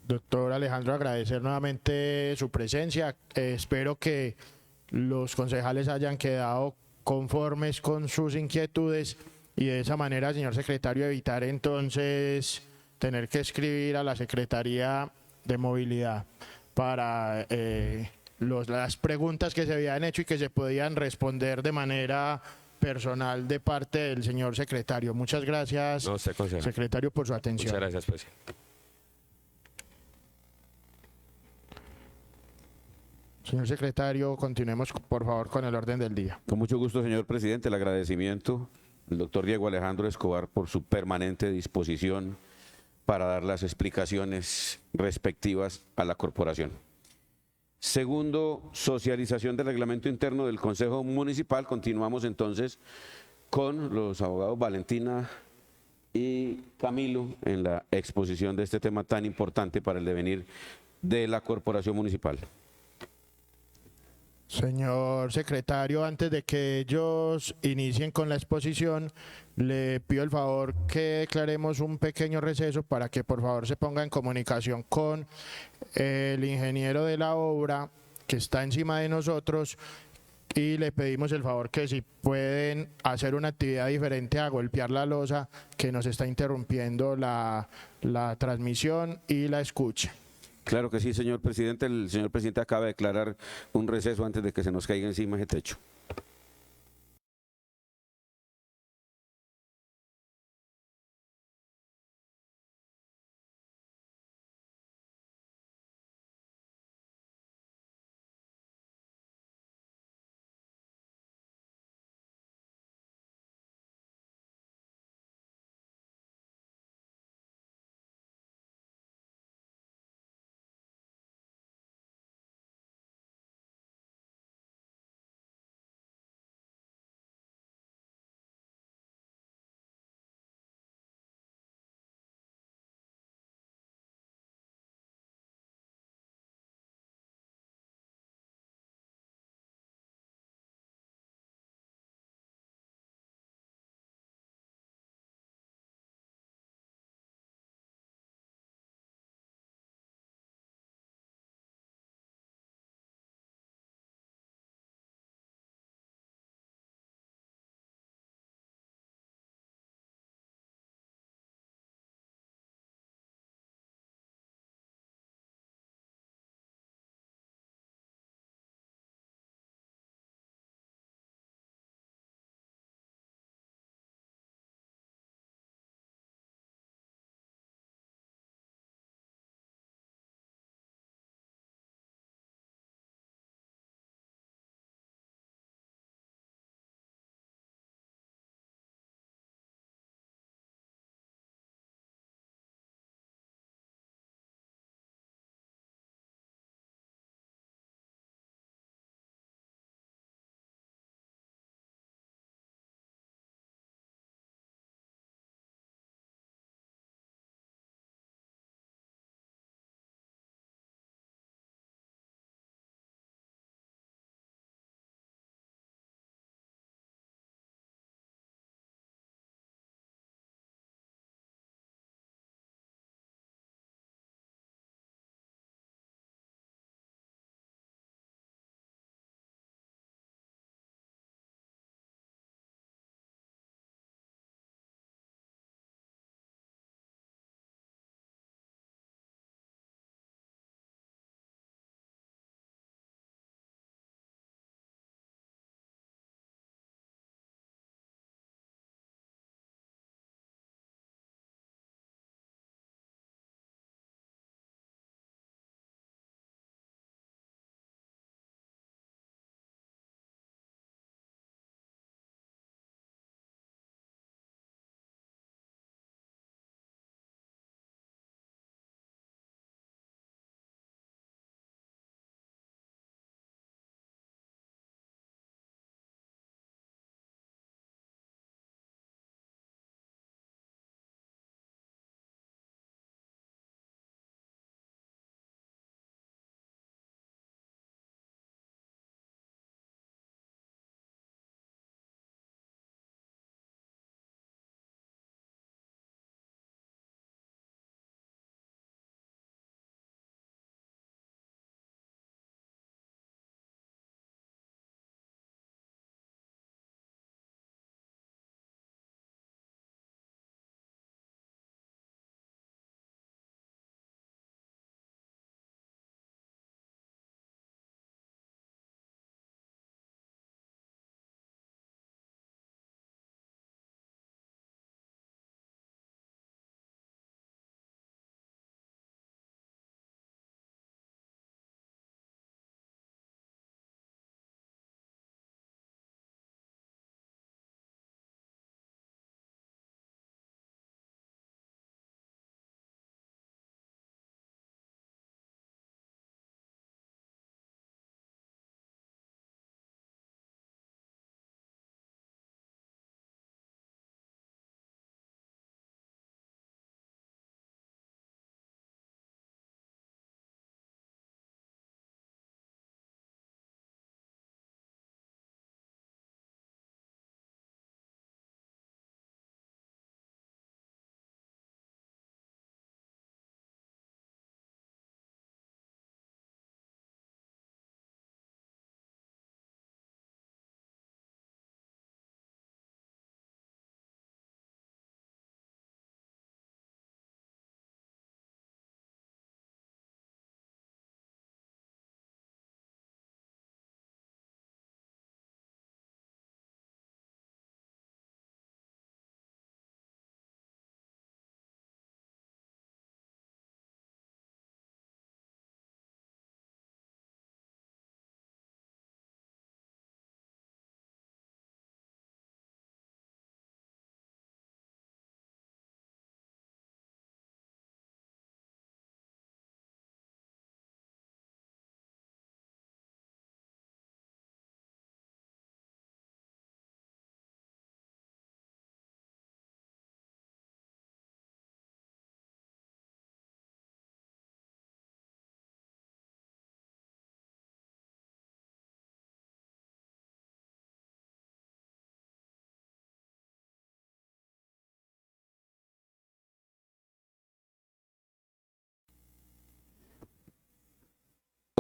Doctor Alejandro, agradecer nuevamente su presencia. Espero que los concejales hayan quedado conformes con sus inquietudes y de esa manera, señor secretario, evitar entonces tener que escribir a la Secretaría de Movilidad para las preguntas que se habían hecho y que se podían responder de manera personal de parte del señor secretario. Muchas gracias, secretario, por su atención. Muchas gracias, presidente. Señor secretario, continuemos por favor con el orden del día. Con mucho gusto, señor presidente, el agradecimiento al doctor Diego Alejandro Escobar por su permanente disposición para dar las explicaciones respectivas a la corporación. Segundo, socialización del reglamento interno del Consejo Municipal. Continuamos entonces con los abogados Valentina y Camilo en la exposición de este tema tan importante para el devenir de la corporación municipal. Señor secretario, antes de que ellos inicien con la exposición, le pido el favor que declaremos un pequeño receso para que por favor se ponga en comunicación con el ingeniero de la obra que está encima de nosotros y le pedimos el favor que si pueden hacer una actividad diferente a golpear la losa que nos está interrumpiendo la transmisión y la escucha. Claro que sí, señor presidente. El señor presidente acaba de declarar un receso antes de que se nos caiga encima ese techo.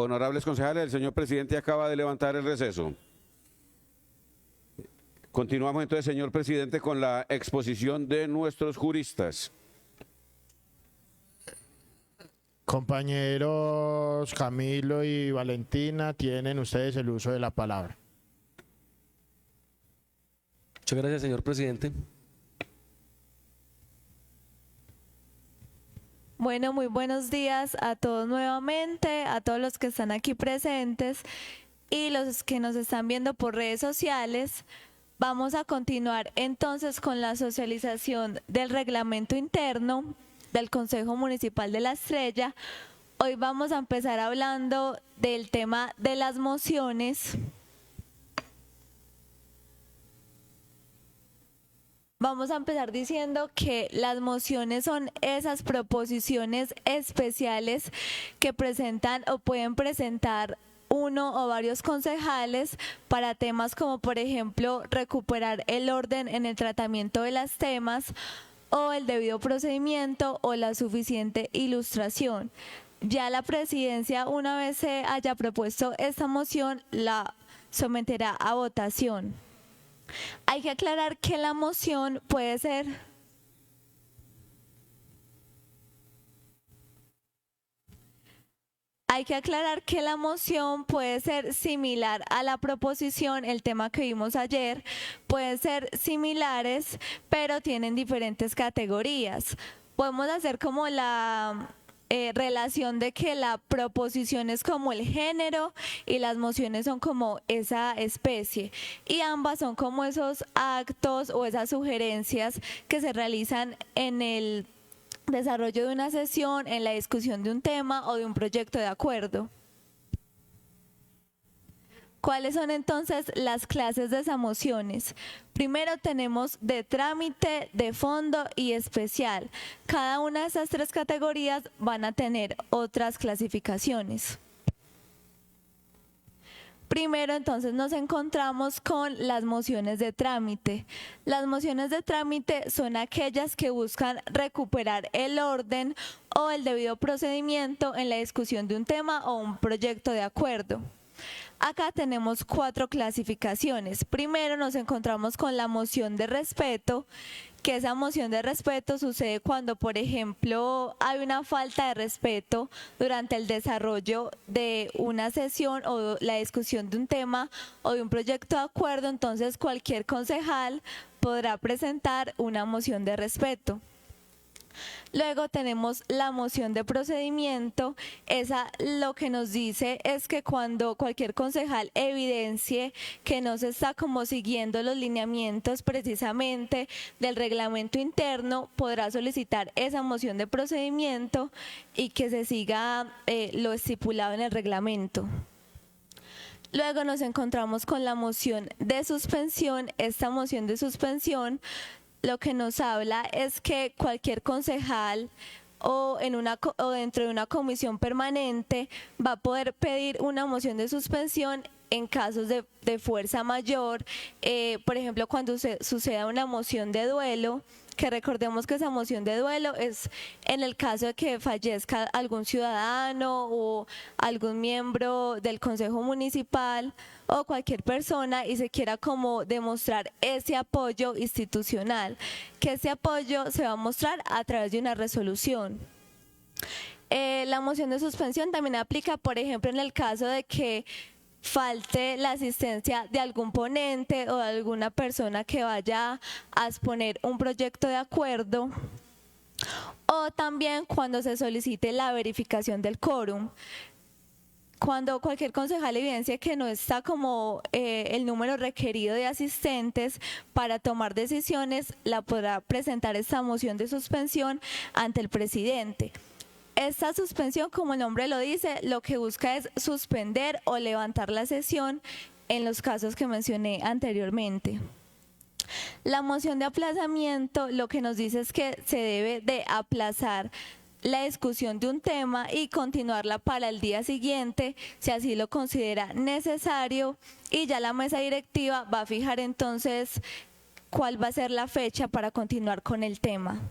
Honorables concejales, el señor presidente acaba de levantar el receso. Continuamos entonces, señor presidente, con la exposición de nuestros juristas. Compañeros Camilo y Valentina, tienen ustedes el uso de la palabra. Muchas gracias, señor presidente. Bueno, muy buenos días a todos nuevamente, a todos los que están aquí presentes y los que nos están viendo por redes sociales. Vamos a continuar entonces con la socialización del reglamento interno del Consejo Municipal de La Estrella. Hoy vamos a empezar hablando del tema de las mociones. Vamos a empezar diciendo que las mociones son esas proposiciones especiales que presentan o pueden presentar uno o varios concejales para temas como, por ejemplo, recuperar el orden en el tratamiento de los temas o el debido procedimiento o la suficiente ilustración. Ya la presidencia, una vez se haya propuesto esta moción, la someterá a votación. Hay que aclarar que la moción puede ser similar a la proposición, el tema que vimos ayer, pueden ser similares, pero tienen diferentes categorías. Podemos hacer como la relación de que la proposición es como el género y las mociones son como esa especie, y ambas son como esos actos o esas sugerencias que se realizan en el desarrollo de una sesión, en la discusión de un tema o de un proyecto de acuerdo. ¿Cuáles son entonces las clases de esas mociones? Primero tenemos de trámite, de fondo y especial. Cada una de esas tres categorías van a tener otras clasificaciones. Primero entonces nos encontramos con las mociones de trámite. Las mociones de trámite son aquellas que buscan recuperar el orden o el debido procedimiento en la discusión de un tema o un proyecto de acuerdo. Acá tenemos 4 clasificaciones. Primero nos encontramos con la moción de respeto, que esa moción de respeto sucede cuando, por ejemplo, hay una falta de respeto durante el desarrollo de una sesión o la discusión de un tema o de un proyecto de acuerdo. Entonces cualquier concejal podrá presentar una moción de respeto. Luego tenemos la moción de procedimiento. Esa lo que nos dice es que cuando cualquier concejal evidencie que no se está como siguiendo los lineamientos precisamente del reglamento interno, podrá solicitar esa moción de procedimiento y que se siga lo estipulado en el reglamento. Luego nos encontramos con la moción de suspensión. Esta moción de suspensión lo que nos habla es que cualquier concejal o dentro de una comisión permanente va a poder pedir una moción de suspensión en casos de fuerza mayor, por ejemplo, cuando suceda una moción de duelo, que recordemos que esa moción de duelo es en el caso de que fallezca algún ciudadano o algún miembro del Consejo Municipal o cualquier persona y se quiera como demostrar ese apoyo institucional, que ese apoyo se va a mostrar a través de una resolución. La moción de suspensión también aplica, por ejemplo, en el caso de que falte la asistencia de algún ponente o de alguna persona que vaya a exponer un proyecto de acuerdo, o también cuando se solicite la verificación del quórum. Cuando cualquier concejal evidencie que no está como el número requerido de asistentes para tomar decisiones, la podrá presentar esta moción de suspensión ante el presidente. Esta suspensión, como el nombre lo dice, lo que busca es suspender o levantar la sesión en los casos que mencioné anteriormente. La moción de aplazamiento lo que nos dice es que se debe de aplazar la discusión de un tema y continuarla para el día siguiente, si así lo considera necesario, y ya la mesa directiva va a fijar entonces cuál va a ser la fecha para continuar con el tema.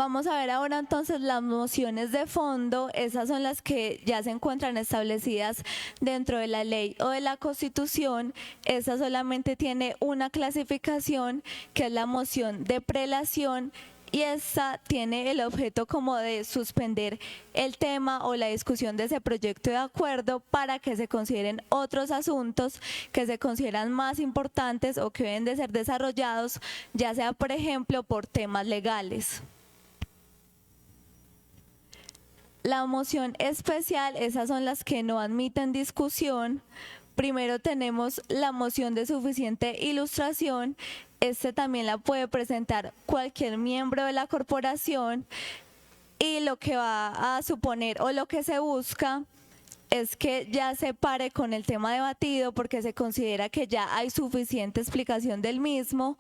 Vamos a ver ahora entonces las mociones de fondo. Esas son las que ya se encuentran establecidas dentro de la ley o de la Constitución. Esa solamente tiene una clasificación, que es la moción de prelación, y esta tiene el objeto como de suspender el tema o la discusión de ese proyecto de acuerdo para que se consideren otros asuntos que se consideran más importantes o que deben de ser desarrollados, ya sea por ejemplo por temas legales. La moción especial, esas son las que no admiten discusión. Primero tenemos la moción de suficiente ilustración. Este también la puede presentar cualquier miembro de la corporación, y lo que va a suponer o lo que se busca es que ya se pare con el tema debatido porque se considera que ya hay suficiente explicación del mismo,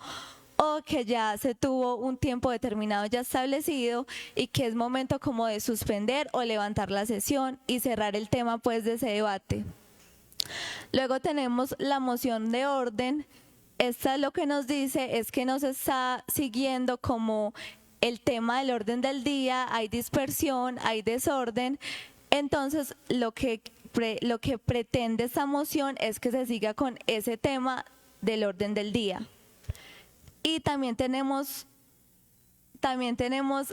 o que ya se tuvo un tiempo determinado ya establecido y que es momento como de suspender o levantar la sesión y cerrar el tema pues de ese debate. Luego tenemos la moción de orden. Esta lo que nos dice es que no se está siguiendo como el tema del orden del día, hay dispersión, hay desorden. Entonces lo que pretende esta moción es que se siga con ese tema del orden del día. Y también tenemos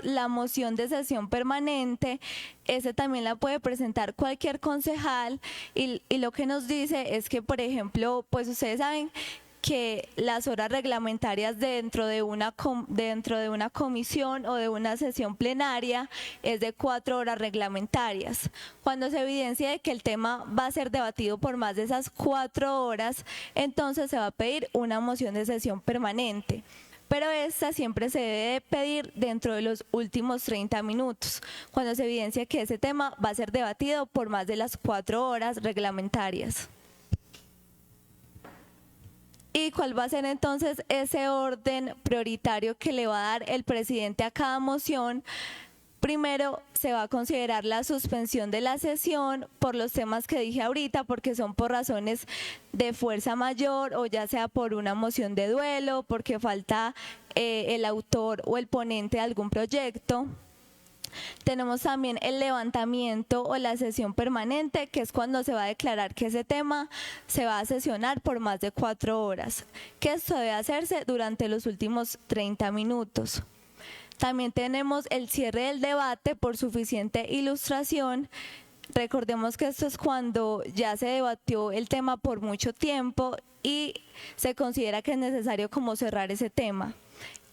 la moción de sesión permanente. Ese también la puede presentar cualquier concejal, y lo que nos dice es que, por ejemplo, pues ustedes saben que las horas reglamentarias dentro de una comisión o de una sesión plenaria es de 4 horas reglamentarias. Cuando se evidencia de que el tema va a ser debatido por más de esas 4 horas, entonces se va a pedir una moción de sesión permanente. Pero esta siempre se debe pedir dentro de los últimos 30 minutos, cuando se evidencia que ese tema va a ser debatido por más de las 4 horas reglamentarias. ¿Y cuál va a ser entonces ese orden prioritario que le va a dar el presidente a cada moción? Primero se va a considerar la suspensión de la sesión por los temas que dije ahorita, porque son por razones de fuerza mayor o ya sea por una moción de duelo, porque falta el autor o el ponente de algún proyecto. Tenemos también el levantamiento o la sesión permanente, que es cuando se va a declarar que ese tema se va a sesionar por más de 4 horas, que esto debe hacerse durante los últimos 30 minutos. También tenemos el cierre del debate por suficiente ilustración. Recordemos que esto es cuando ya se debatió el tema por mucho tiempo y se considera que es necesario como cerrar ese tema.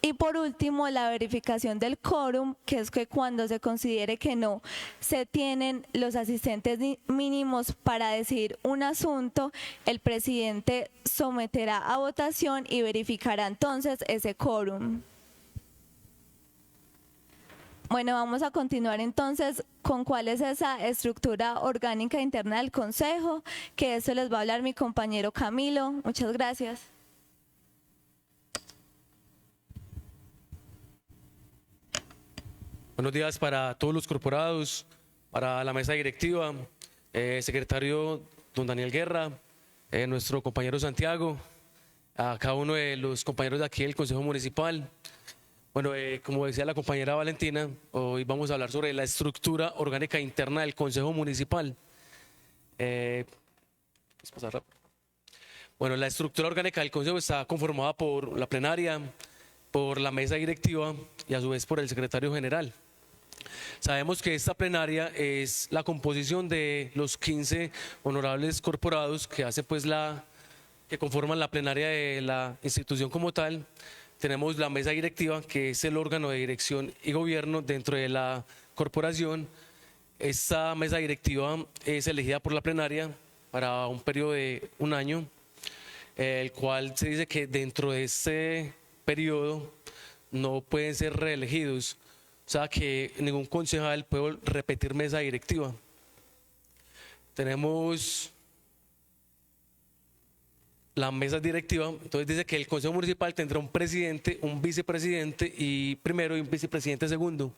Y por último, la verificación del quórum, que es que cuando se considere que no se tienen los asistentes mínimos para decidir un asunto, el presidente someterá a votación y verificará entonces ese quórum. Bueno, vamos a continuar entonces con cuál es esa estructura orgánica interna del Consejo, que de eso les va a hablar mi compañero Camilo. Muchas gracias. Buenos días para todos los corporados, para la mesa directiva, secretario don Daniel Guerra, nuestro compañero Santiago, a cada uno de los compañeros de aquí del Consejo Municipal. Bueno, como decía la compañera Valentina, hoy vamos a hablar sobre la estructura orgánica interna del Consejo Municipal. Bueno, la estructura orgánica del Consejo está conformada por la plenaria, por la mesa directiva y a su vez por el secretario general. Sabemos que esta plenaria es la composición de los 15 honorables corporados que hace pues que conforman la plenaria de la institución como tal. Tenemos la mesa directiva, que es el órgano de dirección y gobierno dentro de la corporación. Esta mesa directiva es elegida por la plenaria para un periodo de 1 año, el cual se dice que dentro de este periodo no pueden ser reelegidos. O sea que ningún concejal puede repetir mesa directiva. Tenemos la mesa directiva, entonces dice que el Consejo Municipal tendrá un presidente, un vicepresidente y primero y un vicepresidente segundo.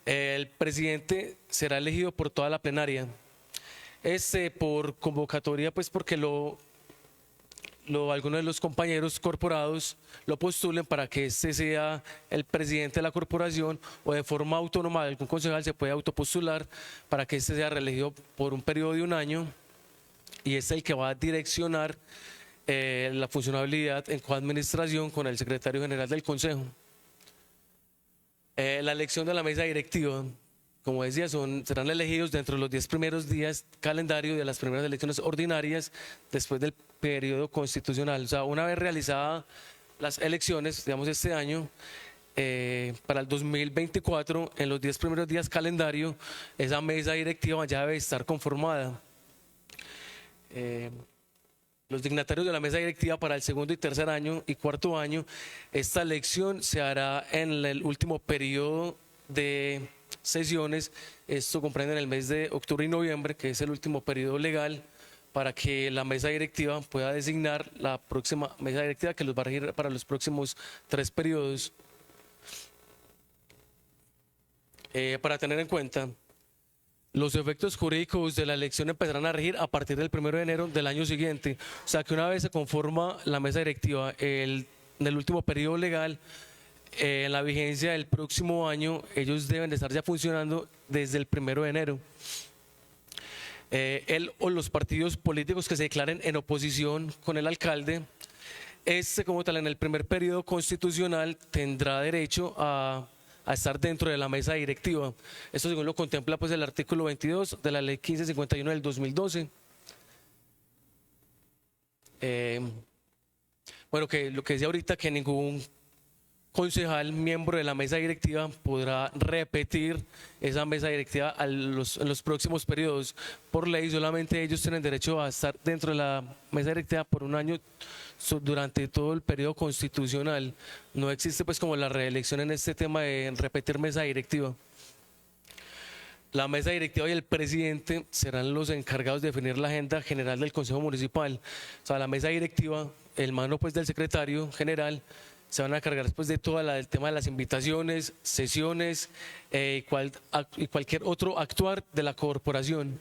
El presidente será elegido por toda la plenaria. Por convocatoria, pues porque algunos de los compañeros corporados lo postulen para que este sea el presidente de la corporación, o de forma autónoma algún concejal se puede autopostular para que este sea reelegido por un periodo de 1 año, y es el que va a direccionar la funcionabilidad en coadministración con el secretario general del Consejo. La elección de la mesa directiva, como decía, serán elegidos dentro de los 10 primeros días calendario de las primeras elecciones ordinarias después del periodo constitucional. O sea, una vez realizadas las elecciones, digamos este año, para el 2024, en los 10 primeros días calendario, esa mesa directiva ya debe estar conformada. Los dignatarios de la mesa directiva para el segundo y tercer año y cuarto año, esta elección se hará en el último periodo de sesiones. Esto comprende en el mes de octubre y noviembre, que es el último periodo legal para que la mesa directiva pueda designar la próxima mesa directiva que los va a regir para los próximos 3 periodos. Para tener en cuenta, los efectos jurídicos de la elección empezarán a regir a partir del 1 de enero del año siguiente. O sea que una vez se conforma la mesa directiva en el último periodo legal, en la vigencia del próximo año, ellos deben de estar ya funcionando desde el 1 de enero. Él o los partidos políticos que se declaren en oposición con el alcalde, como tal, en el primer periodo constitucional tendrá derecho a estar dentro de la mesa directiva. Esto según lo contempla pues el artículo 22 de la ley 1551 del 2012. Bueno, que lo que decía ahorita, que ningún concejal miembro de la mesa directiva podrá repetir esa mesa directiva en los próximos periodos. Por ley, solamente ellos tienen derecho a estar dentro de la mesa directiva por 1 año durante todo el periodo constitucional. No existe pues como la reelección en este tema de repetir mesa directiva. La mesa directiva y el presidente serán los encargados de definir la agenda general del Consejo Municipal. O sea, la mesa directiva, el mano pues del secretario general, se van a cargar después de todo el tema de las invitaciones, sesiones y cualquier otro actuar de la corporación.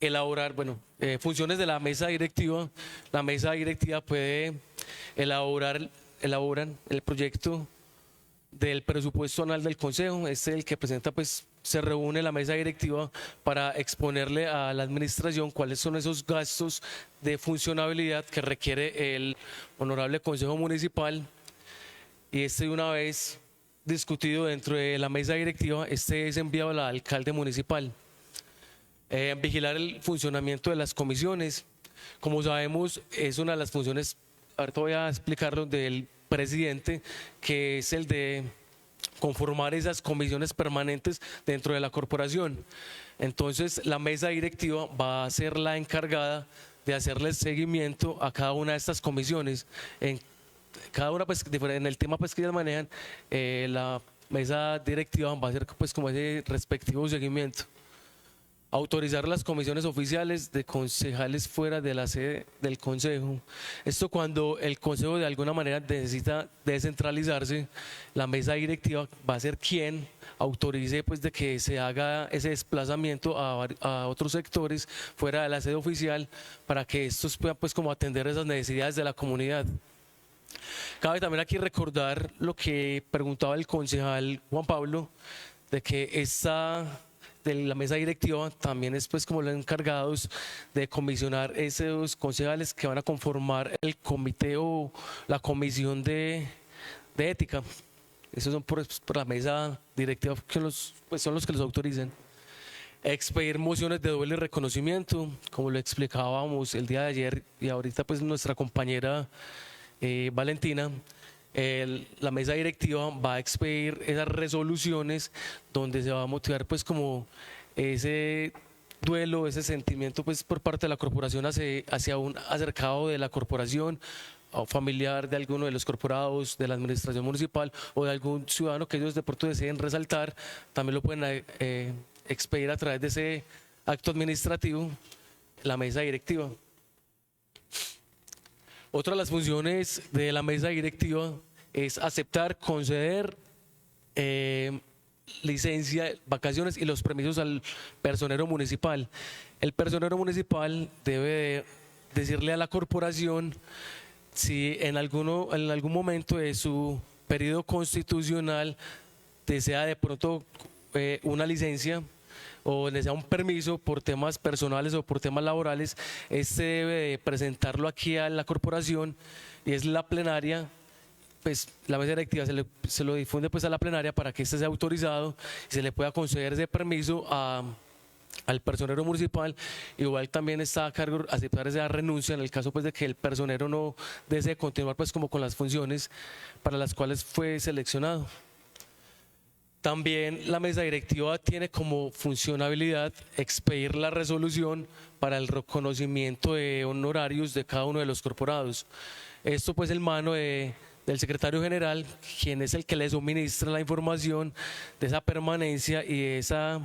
Elaborar, funciones de la mesa directiva. La mesa directiva puede elaboran el proyecto del presupuesto anual del Consejo. Es el que presenta, pues se reúne la mesa directiva para exponerle a la administración cuáles son esos gastos de funcionabilidad que requiere el honorable Consejo Municipal, y una vez discutido dentro de la mesa directiva, es enviado al alcalde municipal. Vigilar el funcionamiento de las comisiones. Como sabemos, es una de las funciones, ahorita voy a explicarlo, del presidente, que es el de conformar esas comisiones permanentes dentro de la corporación. Entonces, la mesa directiva va a ser la encargada de hacerle seguimiento a cada una de estas comisiones. En cada una, pues, en el tema pues que ellas manejan, la mesa directiva va a hacer pues como ese respectivo seguimiento. Autorizar las comisiones oficiales de concejales fuera de la sede del Consejo. Esto cuando el Consejo de alguna manera necesita descentralizarse, la mesa directiva va a ser quien autorice pues de que se haga ese desplazamiento a otros sectores fuera de la sede oficial, para que estos puedan pues como atender esas necesidades de la comunidad. Cabe también aquí recordar lo que preguntaba el concejal Juan Pablo, de que de la mesa directiva también es pues como los encargados de comisionar esos concejales que van a conformar el comité o la comisión de ética. Esos son por la mesa directiva, que son los que los autorizan. Expedir mociones de doble reconocimiento, como lo explicábamos el día de ayer y ahorita pues nuestra compañera Valentina. La mesa directiva va a expedir esas resoluciones donde se va a motivar pues como ese duelo, ese sentimiento pues por parte de la corporación hacia un acercado de la corporación o familiar de alguno de los corporados, de la administración municipal o de algún ciudadano que ellos de pronto deseen resaltar. También lo pueden expedir a través de ese acto administrativo, la mesa directiva. Otra de las funciones de la mesa directiva es aceptar, conceder licencia, vacaciones y los permisos al personero municipal. El personero municipal debe decirle a la corporación si en algún momento de su periodo constitucional desea de pronto una licencia o desea un permiso por temas personales o por temas laborales, debe de presentarlo aquí a la corporación, y es la plenaria, pues la mesa directiva se lo difunde pues a la plenaria para que éste sea autorizado y se le pueda conceder ese permiso al personero municipal. Igual también está a cargo aceptar esa renuncia en el caso pues de que el personero no desee continuar pues como con las funciones para las cuales fue seleccionado. También la mesa directiva tiene como funcionalidad expedir la resolución para el reconocimiento de honorarios de cada uno de los corporados. Esto pues en mano del secretario general, quien es el que le suministra la información de esa permanencia y de ese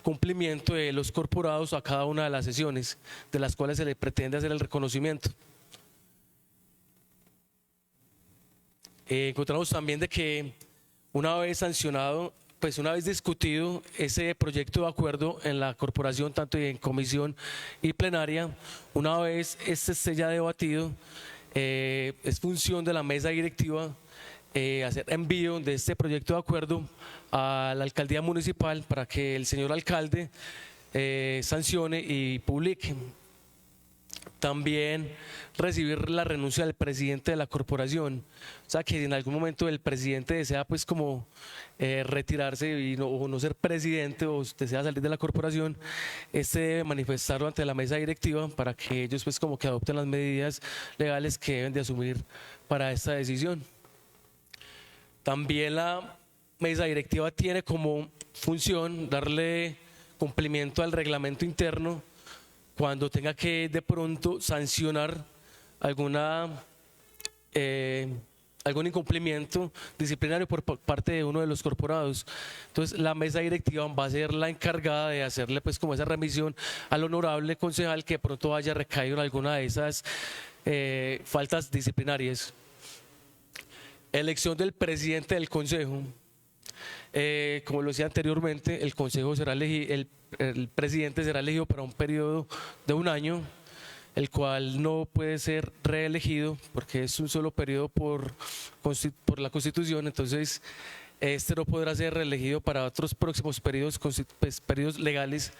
cumplimiento de los corporados a cada una de las sesiones de las cuales se le pretende hacer el reconocimiento. Encontramos también de que una vez sancionado, pues una vez discutido ese proyecto de acuerdo en la corporación, tanto en comisión y plenaria, una vez este esté ya debatido, es función de la mesa directiva hacer envío de este proyecto de acuerdo a la alcaldía municipal para que el señor alcalde sancione y publique. También recibir la renuncia del presidente de la corporación, o sea que si en algún momento el presidente desea pues como retirarse y o no ser presidente o desea salir de la corporación, debe manifestarlo ante la mesa directiva para que ellos pues como que adopten las medidas legales que deben de asumir para esta decisión. También la mesa directiva tiene como función darle cumplimiento al reglamento interno cuando tenga que de pronto sancionar algún incumplimiento disciplinario por parte de uno de los corporados. Entonces la mesa directiva va a ser la encargada de hacerle pues como esa remisión al honorable concejal que de pronto haya recaído en alguna de esas faltas disciplinarias. Elección del presidente del consejo. Como lo decía anteriormente, el consejo será el presidente será elegido para un periodo de 1 año, el cual no puede ser reelegido porque es un solo periodo por la Constitución. Entonces no podrá ser reelegido para otros próximos periodos, periodos legales.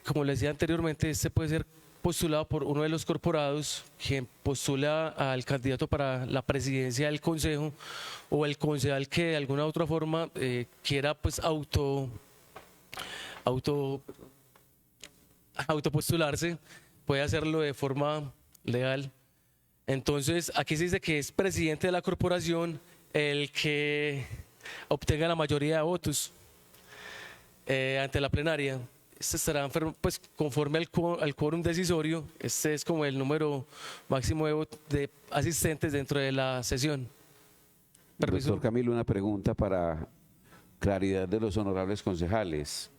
Como le decía anteriormente, puede ser postulado por uno de los corporados, quien postula al candidato para la presidencia del consejo, o el concejal que de alguna u otra forma quiera pues autopostularse, puede hacerlo de forma legal. Entonces aquí se dice que es presidente de la corporación el que obtenga la mayoría de votos ante la plenaria. Estará pues conforme al quórum decisorio. Es como el número máximo de asistentes dentro de la sesión. Permiso. Doctor Camilo, una pregunta para claridad de los honorables concejales.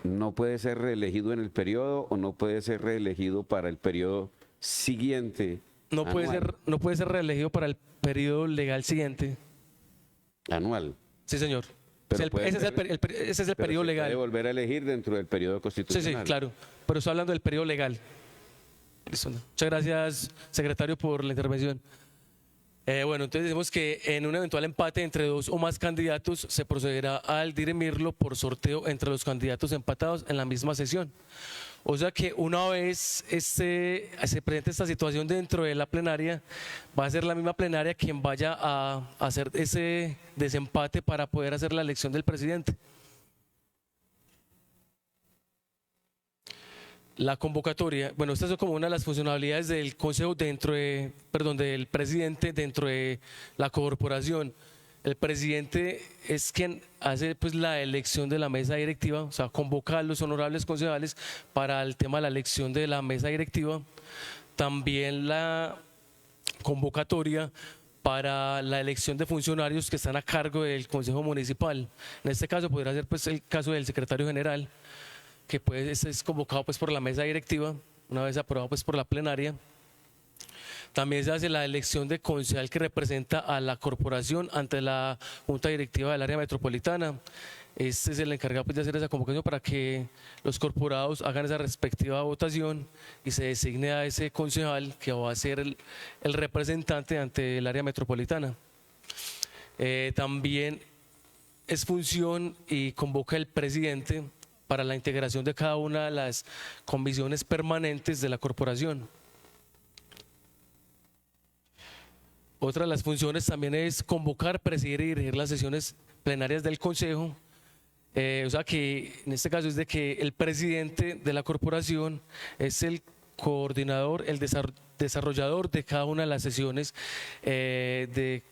¿No puede ser reelegido en el periodo o no puede ser reelegido para el periodo siguiente? No puede ser reelegido para el periodo legal siguiente. Anual. Sí, señor. Pero ese es el periodo legal. Puede volver a elegir dentro del periodo constitucional. Sí, claro. Pero estoy hablando del periodo legal. Listo. Muchas gracias, secretario, por la intervención. Bueno, entonces decimos que en un eventual empate entre 2 o más candidatos se procederá al dirimirlo por sorteo entre los candidatos empatados en la misma sesión. O sea que una vez se presente esta situación dentro de la plenaria, va a ser la misma plenaria quien vaya a hacer ese desempate para poder hacer la elección del presidente. La convocatoria, bueno, estas son como una de las funcionalidades del consejo del presidente dentro de la corporación. El presidente es quien hace pues la elección de la mesa directiva, o sea, convoca a los honorables concejales para el tema de la elección de la mesa directiva. También la convocatoria para la elección de funcionarios que están a cargo del consejo municipal. En este caso podría ser pues el caso del secretario general, que pues es convocado pues por la mesa directiva, una vez aprobado pues por la plenaria. También se hace la elección de concejal que representa a la corporación ante la Junta Directiva del Área Metropolitana. este es el encargado pues, de hacer esa convocación para que los corporados hagan esa respectiva votación y se designe a ese concejal que va a ser el representante ante el área metropolitana. También es función y convoca el presidente para la integración de cada una de las comisiones permanentes de la corporación. Otra de las funciones también es convocar, presidir y dirigir las sesiones plenarias del Consejo. O sea que en este caso es de que el presidente de la corporación es el coordinador, el desarrollador de cada una de las sesiones del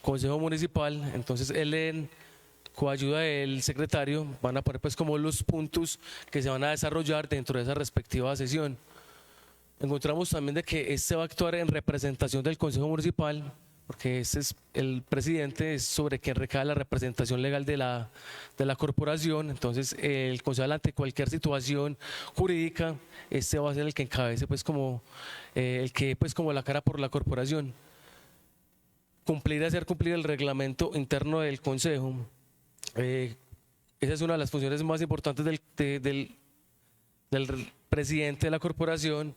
Consejo Municipal. Entonces él con ayuda del secretario van a poner pues como los puntos que se van a desarrollar dentro de esa respectiva sesión. Encontramos también de que este va a actuar en representación del Consejo Municipal, porque este es el presidente, es sobre quien recae la representación legal de la corporación. Entonces el concejal ante cualquier situación jurídica, este va a ser el que encabece pues como el que pues como la cara por la corporación. Hacer cumplir el reglamento interno del Consejo. Esa es una de las funciones más importantes del presidente de la corporación,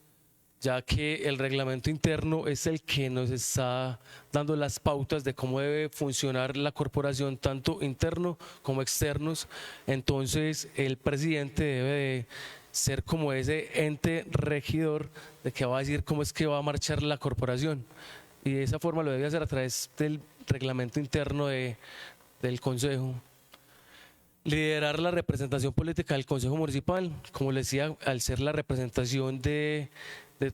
ya que el reglamento interno es el que nos está dando las pautas de cómo debe funcionar la corporación, tanto interno como externos. Entonces el presidente debe de ser como ese ente regidor de que va a decir cómo es que va a marchar la corporación, y de esa forma lo debe hacer a través del reglamento interno del Consejo. Liderar la representación política del Consejo Municipal, como les decía, al ser la representación de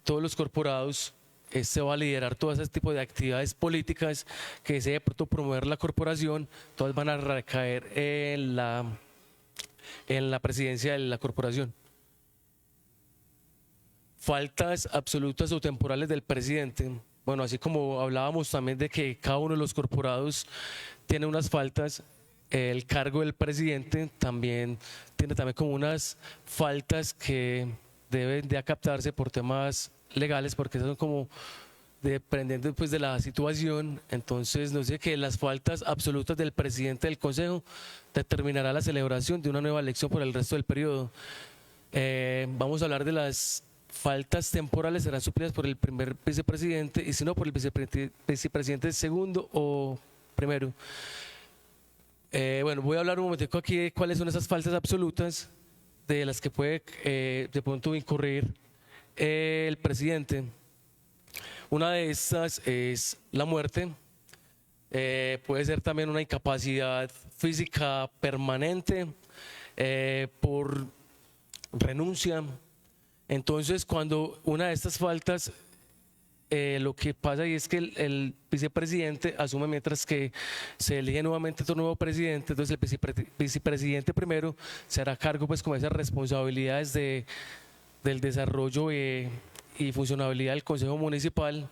todos los corporados, este va a liderar todo ese tipo de actividades políticas que desee de pronto promover la corporación. Todas van a recaer en la presidencia de la corporación. Faltas absolutas o temporales del presidente. Bueno, así como hablábamos también de que cada uno de los corporados tiene unas faltas, el cargo del presidente también tiene como unas faltas que deben de acaptarse por temas legales, porque son como dependiendo pues de la situación. Entonces nos dice que las faltas absolutas del presidente del Consejo determinará la celebración de una nueva elección por el resto del periodo. Vamos a hablar de las faltas temporales, serán suplidas por el primer vicepresidente y si no por el vicepresidente segundo o primero. Bueno, voy a hablar un momentico aquí de cuáles son esas faltas absolutas de las que puede de pronto incurrir el presidente. Una de estas es la muerte, puede ser también una incapacidad física permanente por renuncia. Entonces, cuando una de estas faltas, lo que pasa es que el vicepresidente asume mientras que se elige nuevamente otro nuevo presidente. Entonces el vicepresidente primero se hará cargo pues como esas responsabilidades del desarrollo y funcionabilidad del Consejo Municipal.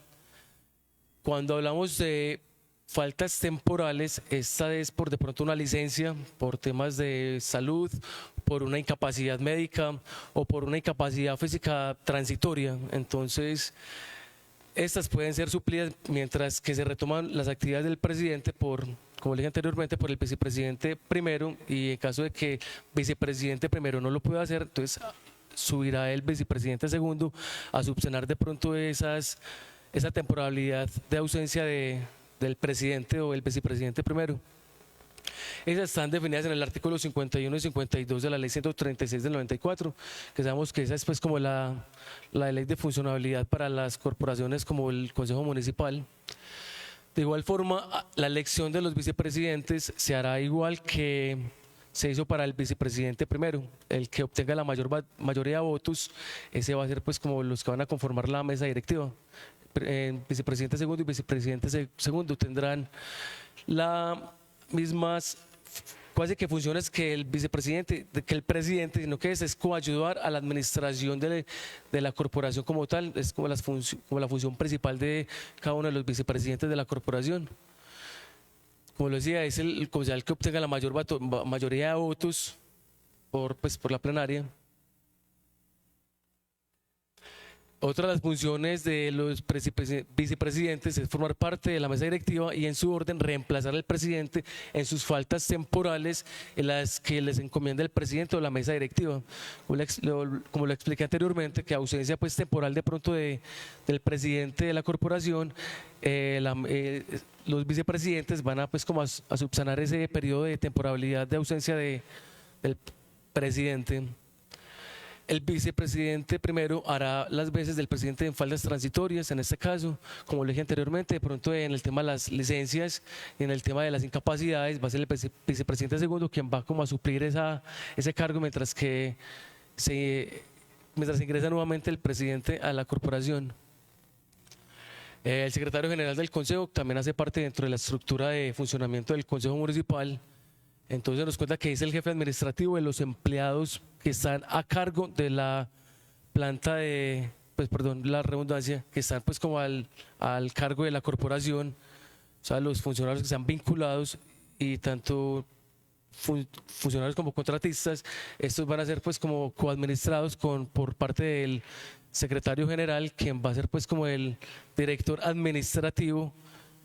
Cuando hablamos de faltas temporales, esta es por de pronto una licencia, por temas de salud, por una incapacidad médica o por una incapacidad física transitoria. Entonces estas pueden ser suplidas mientras que se retoman las actividades del presidente como le dije anteriormente, por el vicepresidente primero, y en caso de que el vicepresidente primero no lo pueda hacer, entonces subirá el vicepresidente segundo a subsanar de pronto esa temporalidad de ausencia del presidente o el vicepresidente primero. Esas están definidas en el artículo 51 y 52 de la ley 136 del 94, que sabemos que esa es pues como la ley de funcionabilidad para las corporaciones como el Consejo Municipal. De igual forma, la elección de los vicepresidentes se hará igual que se hizo para el vicepresidente primero. El que obtenga la mayoría de votos, ese va a ser pues como los que van a conformar la mesa directiva. Vicepresidente segundo y vicepresidente segundo tendrán las mismas casi que funciones que el vicepresidente, que el presidente, sino que es coayudar a la administración de la corporación como tal. Es como la función principal de cada uno de los vicepresidentes de la corporación. Como lo decía, es el concejal que obtenga la mayoría de votos por la plenaria. Otra de las funciones de los vicepresidentes es formar parte de la mesa directiva y en su orden reemplazar al presidente en sus faltas temporales en las que les encomienda el presidente o la mesa directiva. Como lo expliqué anteriormente, que ausencia pues temporal de pronto del presidente de la corporación, los vicepresidentes van a pues como a subsanar ese periodo de temporalidad de ausencia del presidente. El vicepresidente primero hará las veces del presidente en faltas transitorias, en este caso, como lo dije anteriormente, de pronto en el tema de las licencias y en el tema de las incapacidades va a ser el vicepresidente segundo quien va como a suplir ese cargo mientras ingresa nuevamente el presidente a la corporación. El secretario general del Consejo también hace parte dentro de la estructura de funcionamiento del Consejo Municipal. Entonces nos cuenta que es el jefe administrativo de los empleados que están a cargo de la planta de, pues perdón, la redundancia, que están pues como al cargo de la corporación, o sea, los funcionarios que están vinculados y tanto funcionarios como contratistas, estos van a ser pues como coadministrados por parte del secretario general, quien va a ser pues como el director administrativo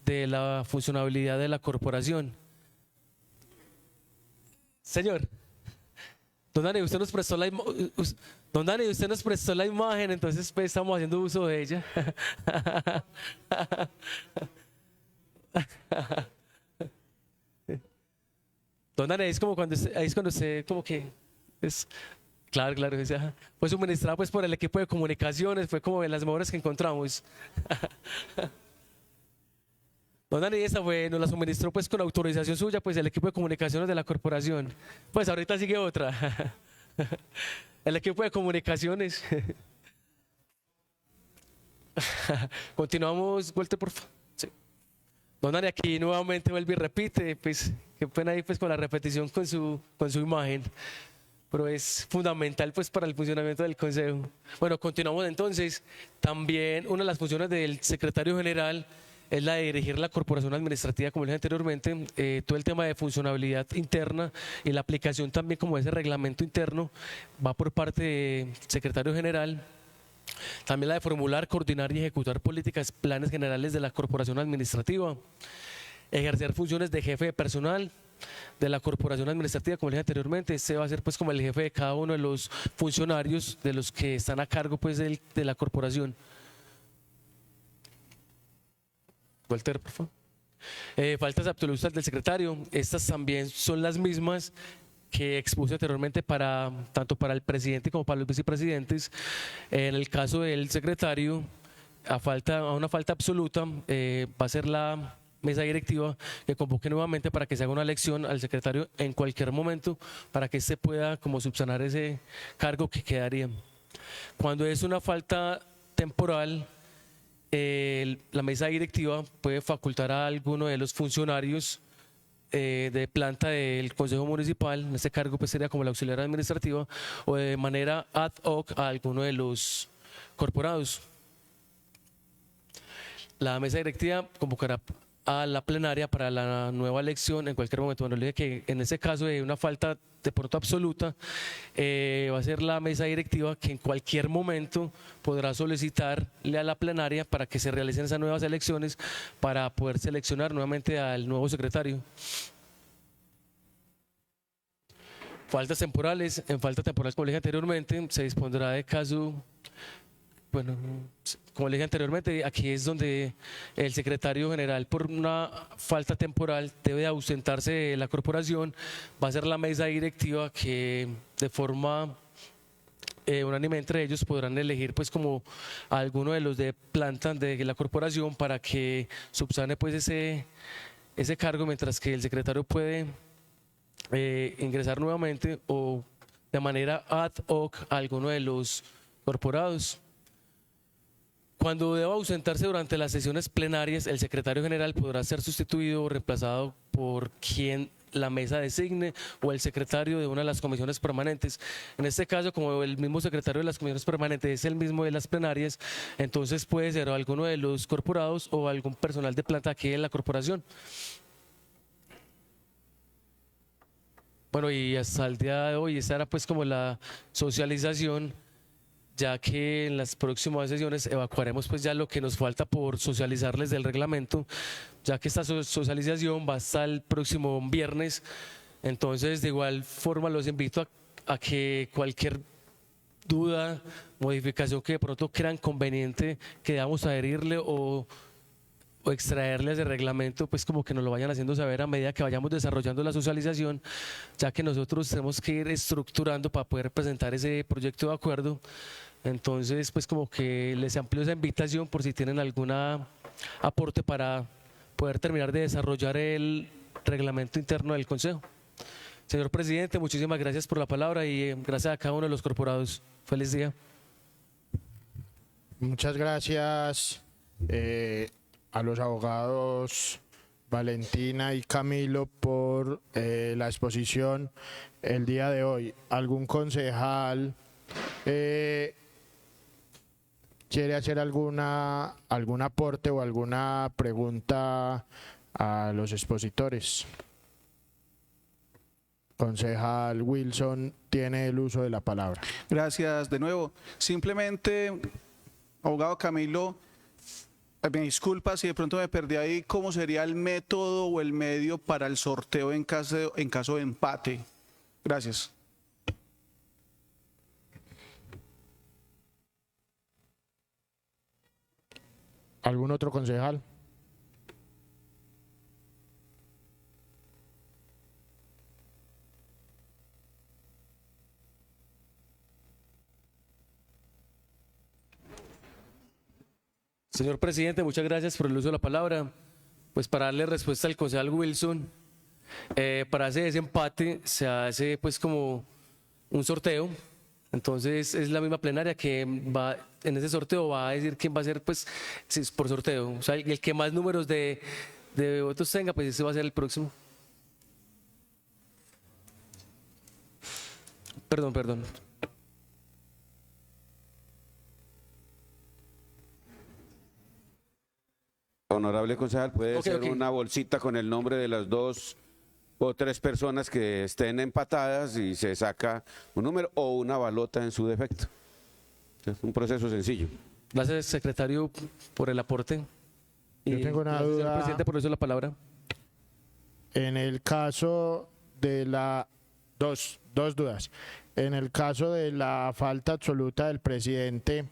de la funcionabilidad de la corporación. Señor, don Dani, usted nos prestó la imagen, entonces pues, estamos haciendo uso de ella. Don Dani, es como cuando usted como que es claro, fue suministrado pues por el equipo de comunicaciones, fue como de las mejores que encontramos. Don Dani, esta nos la suministró pues con autorización suya pues el equipo de comunicaciones de la corporación. Pues ahorita sigue otra. El equipo de comunicaciones. Continuamos, Walter, por favor. Sí. Don Dani, aquí nuevamente vuelve y repite, pues qué pena ahí pues con la repetición con su imagen. Pero es fundamental pues para el funcionamiento del Consejo. Bueno, continuamos entonces. También una de las funciones del secretario general es la de dirigir la corporación administrativa, como dije anteriormente, todo el tema de funcionabilidad interna y la aplicación también como ese reglamento interno va por parte del secretario general. También la de formular, coordinar y ejecutar políticas, planes generales de la corporación administrativa. Ejercer funciones de jefe de personal de la corporación administrativa, como dije anteriormente, este va a ser pues como el jefe de cada uno de los funcionarios de los que están a cargo pues de la corporación. Walter, por favor. Faltas absolutas del secretario, estas también son las mismas que expuse anteriormente tanto para el presidente como para los vicepresidentes. En el caso del secretario, a una falta absoluta, va a ser la mesa directiva que convoque nuevamente para que se haga una elección al secretario en cualquier momento para que éste pueda como subsanar ese cargo que quedaría. Cuando es una falta temporal, la mesa directiva puede facultar a alguno de los funcionarios de planta del Consejo Municipal, en este cargo pues sería como la auxiliar administrativa, o de manera ad hoc a alguno de los corporados. La mesa directiva convocará a la plenaria para la nueva elección en cualquier momento. Bueno, le dije que en ese caso de una falta de pronto absoluta, va a ser la mesa directiva que en cualquier momento podrá solicitarle a la plenaria para que se realicen esas nuevas elecciones para poder seleccionar nuevamente al nuevo secretario. Faltas temporales. En falta temporal, como le dije anteriormente, se dispondrá de caso. Bueno, como le dije anteriormente, aquí es donde el secretario general por una falta temporal debe ausentarse de la corporación. Va a ser la mesa directiva que de forma unánime entre ellos podrán elegir pues como a alguno de los de planta de la corporación para que subsane pues ese cargo, mientras que el secretario puede ingresar nuevamente o de manera ad hoc a alguno de los corporados. Cuando deba ausentarse durante las sesiones plenarias, el secretario general podrá ser sustituido o reemplazado por quien la mesa designe o el secretario de una de las comisiones permanentes. En este caso, como el mismo secretario de las comisiones permanentes es el mismo de las plenarias, entonces puede ser alguno de los corporados o algún personal de planta aquí en la corporación. Bueno, y hasta el día de hoy, esta era pues como la socialización. ya que en las próximas sesiones evacuaremos pues ya lo que nos falta por socializarles del reglamento, ya que esta socialización va hasta el próximo viernes. Entonces, de igual forma, los invito a que cualquier duda, modificación que de pronto crean conveniente que debamos adherirle o extraerles del reglamento, pues como que nos lo vayan haciendo saber a medida que vayamos desarrollando la socialización, ya que nosotros tenemos que ir estructurando para poder presentar ese proyecto de acuerdo. Entonces, pues como que les amplio esa invitación por si tienen algún aporte para poder terminar de desarrollar el reglamento interno del Consejo. Señor presidente, muchísimas gracias por la palabra y gracias a cada uno de los corporados. Feliz día. Muchas gracias a los abogados Valentina y Camilo por la exposición el día de hoy. ¿Algún concejal quiere hacer algún aporte o alguna pregunta a los expositores? Concejal Wilson tiene el uso de la palabra. Gracias de nuevo. Simplemente, abogado Camilo, me disculpa si de pronto me perdí ahí, ¿cómo sería el método o el medio para el sorteo en caso de empate? Gracias. ¿Algún otro concejal? Señor presidente, muchas gracias por el uso de la palabra. Pues para darle respuesta al concejal Wilson, para ese desempate se hace pues como un sorteo. Entonces es la misma plenaria que va en ese sorteo va a decir quién va a ser pues si es por sorteo. O sea, el que más números de votos tenga, pues ese va a ser el próximo. Perdón. Honorable concejal, puede ser Ok. una bolsita con el nombre de las 2 o 3 personas que estén empatadas y se saca un número o una balota en su defecto. Es un proceso sencillo. Gracias, secretario, por el aporte. Yo tengo una gracias, duda. señor presidente, por el uso de la palabra. En el caso de la... Dos dudas. En el caso de la falta absoluta del presidente,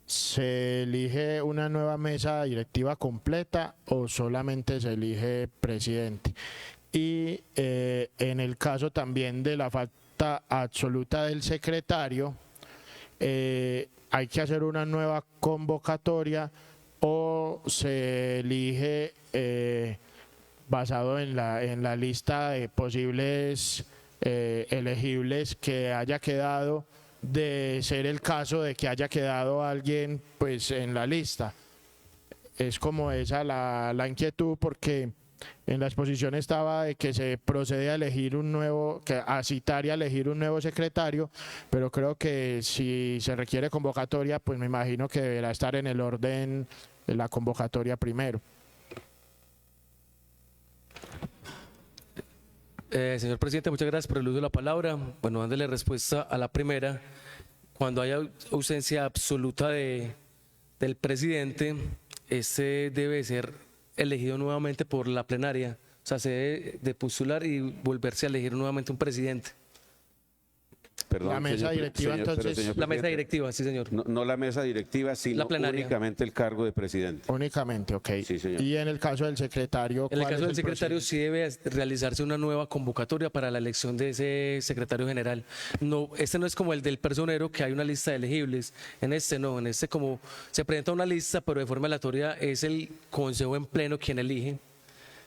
¿se elige una nueva mesa directiva completa o solamente se elige presidente? Y en el caso también de la falta absoluta del secretario, ¿hay que hacer una nueva convocatoria o se elige basado en la lista de posibles elegibles que haya quedado, de ser el caso de que haya quedado alguien pues en la lista? Es como esa la inquietud, porque en la exposición estaba de que se procede a elegir a citar y a elegir un nuevo secretario, pero creo que si se requiere convocatoria, pues me imagino que deberá estar en el orden de la convocatoria primero. Señor presidente, muchas gracias por el uso de la palabra. Bueno, dándole respuesta a la primera, cuando haya ausencia absoluta del presidente, este debe ser elegido nuevamente por la plenaria. O sea, se debe de postular y volverse a elegir nuevamente un presidente. Perdón, La mesa directiva, pero, entonces, señor La mesa presidente, directiva, sí, señor. No la mesa directiva, sino La plenaria. únicamente el cargo de presidente. Únicamente, ok. Sí, señor. Y en el caso del secretario, En el ¿cuál caso es del secretario sí debe realizarse una nueva convocatoria para la elección de ese secretario general. No, este no es como el del personero, que hay una lista de elegibles. En este no, en este como se presenta una lista, pero de forma aleatoria es el consejo en pleno quien elige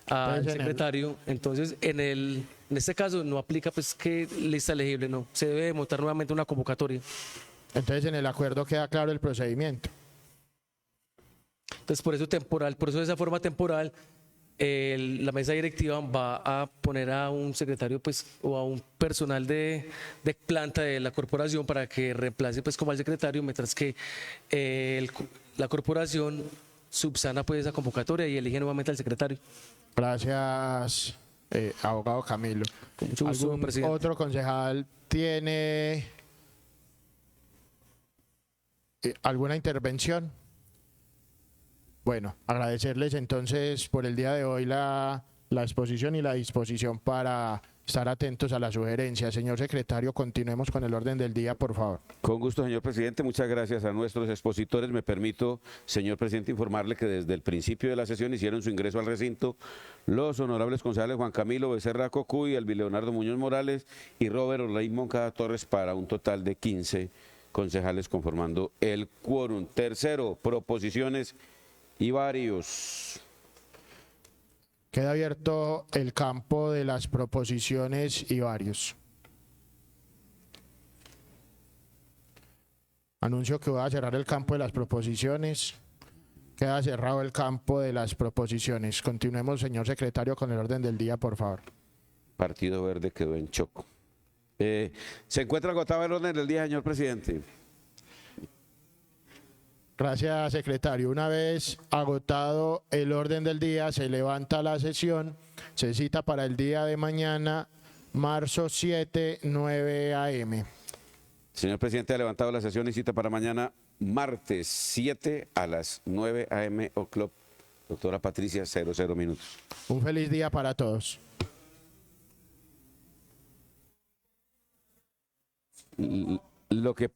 al Entonces, secretario. Entonces, en este caso no aplica pues que lista elegible, no. Se debe montar nuevamente una convocatoria. Entonces en el acuerdo queda claro el procedimiento. Entonces, por eso temporal, por eso de esa forma temporal, la mesa directiva va a poner a un secretario pues o a un personal de planta de la corporación para que reemplace pues como al secretario, mientras que la corporación subsana pues esa convocatoria y elige nuevamente al secretario. Gracias, abogado Camilo. Con mucho gusto, ¿Algún presidente. otro concejal tiene ¿Alguna intervención? Bueno, agradecerles entonces por el día de hoy la exposición y la disposición para estar atentos a las sugerencias. Señor secretario, continuemos con el orden del día, por favor. Con gusto, señor presidente. Muchas gracias a nuestros expositores. Me permito, señor presidente, informarle que desde el principio de la sesión hicieron su ingreso al recinto los honorables concejales Juan Camilo Becerra Cocuy, Elvi Leonardo Muñoz Morales y Robert Orley Moncada Torres, para un total de 15 concejales conformando el quórum. Tercero, proposiciones y varios. Queda abierto el campo de las proposiciones y varios. Anuncio que voy a cerrar el campo de las proposiciones. Queda cerrado el campo de las proposiciones. Continuemos, señor secretario, con el orden del día, por favor. Partido Verde quedó en choco. ¿Se encuentra agotado el orden del día, señor presidente? Gracias, secretario. Una vez agotado el orden del día, se levanta la sesión. Se cita para el día de mañana, marzo 7, 9 a.m. Señor presidente, ha levantado la sesión y cita para mañana, martes 7 a las 9 a.m. o'clock. Doctora Patricia, 00 minutos. Un feliz día para todos. Lo que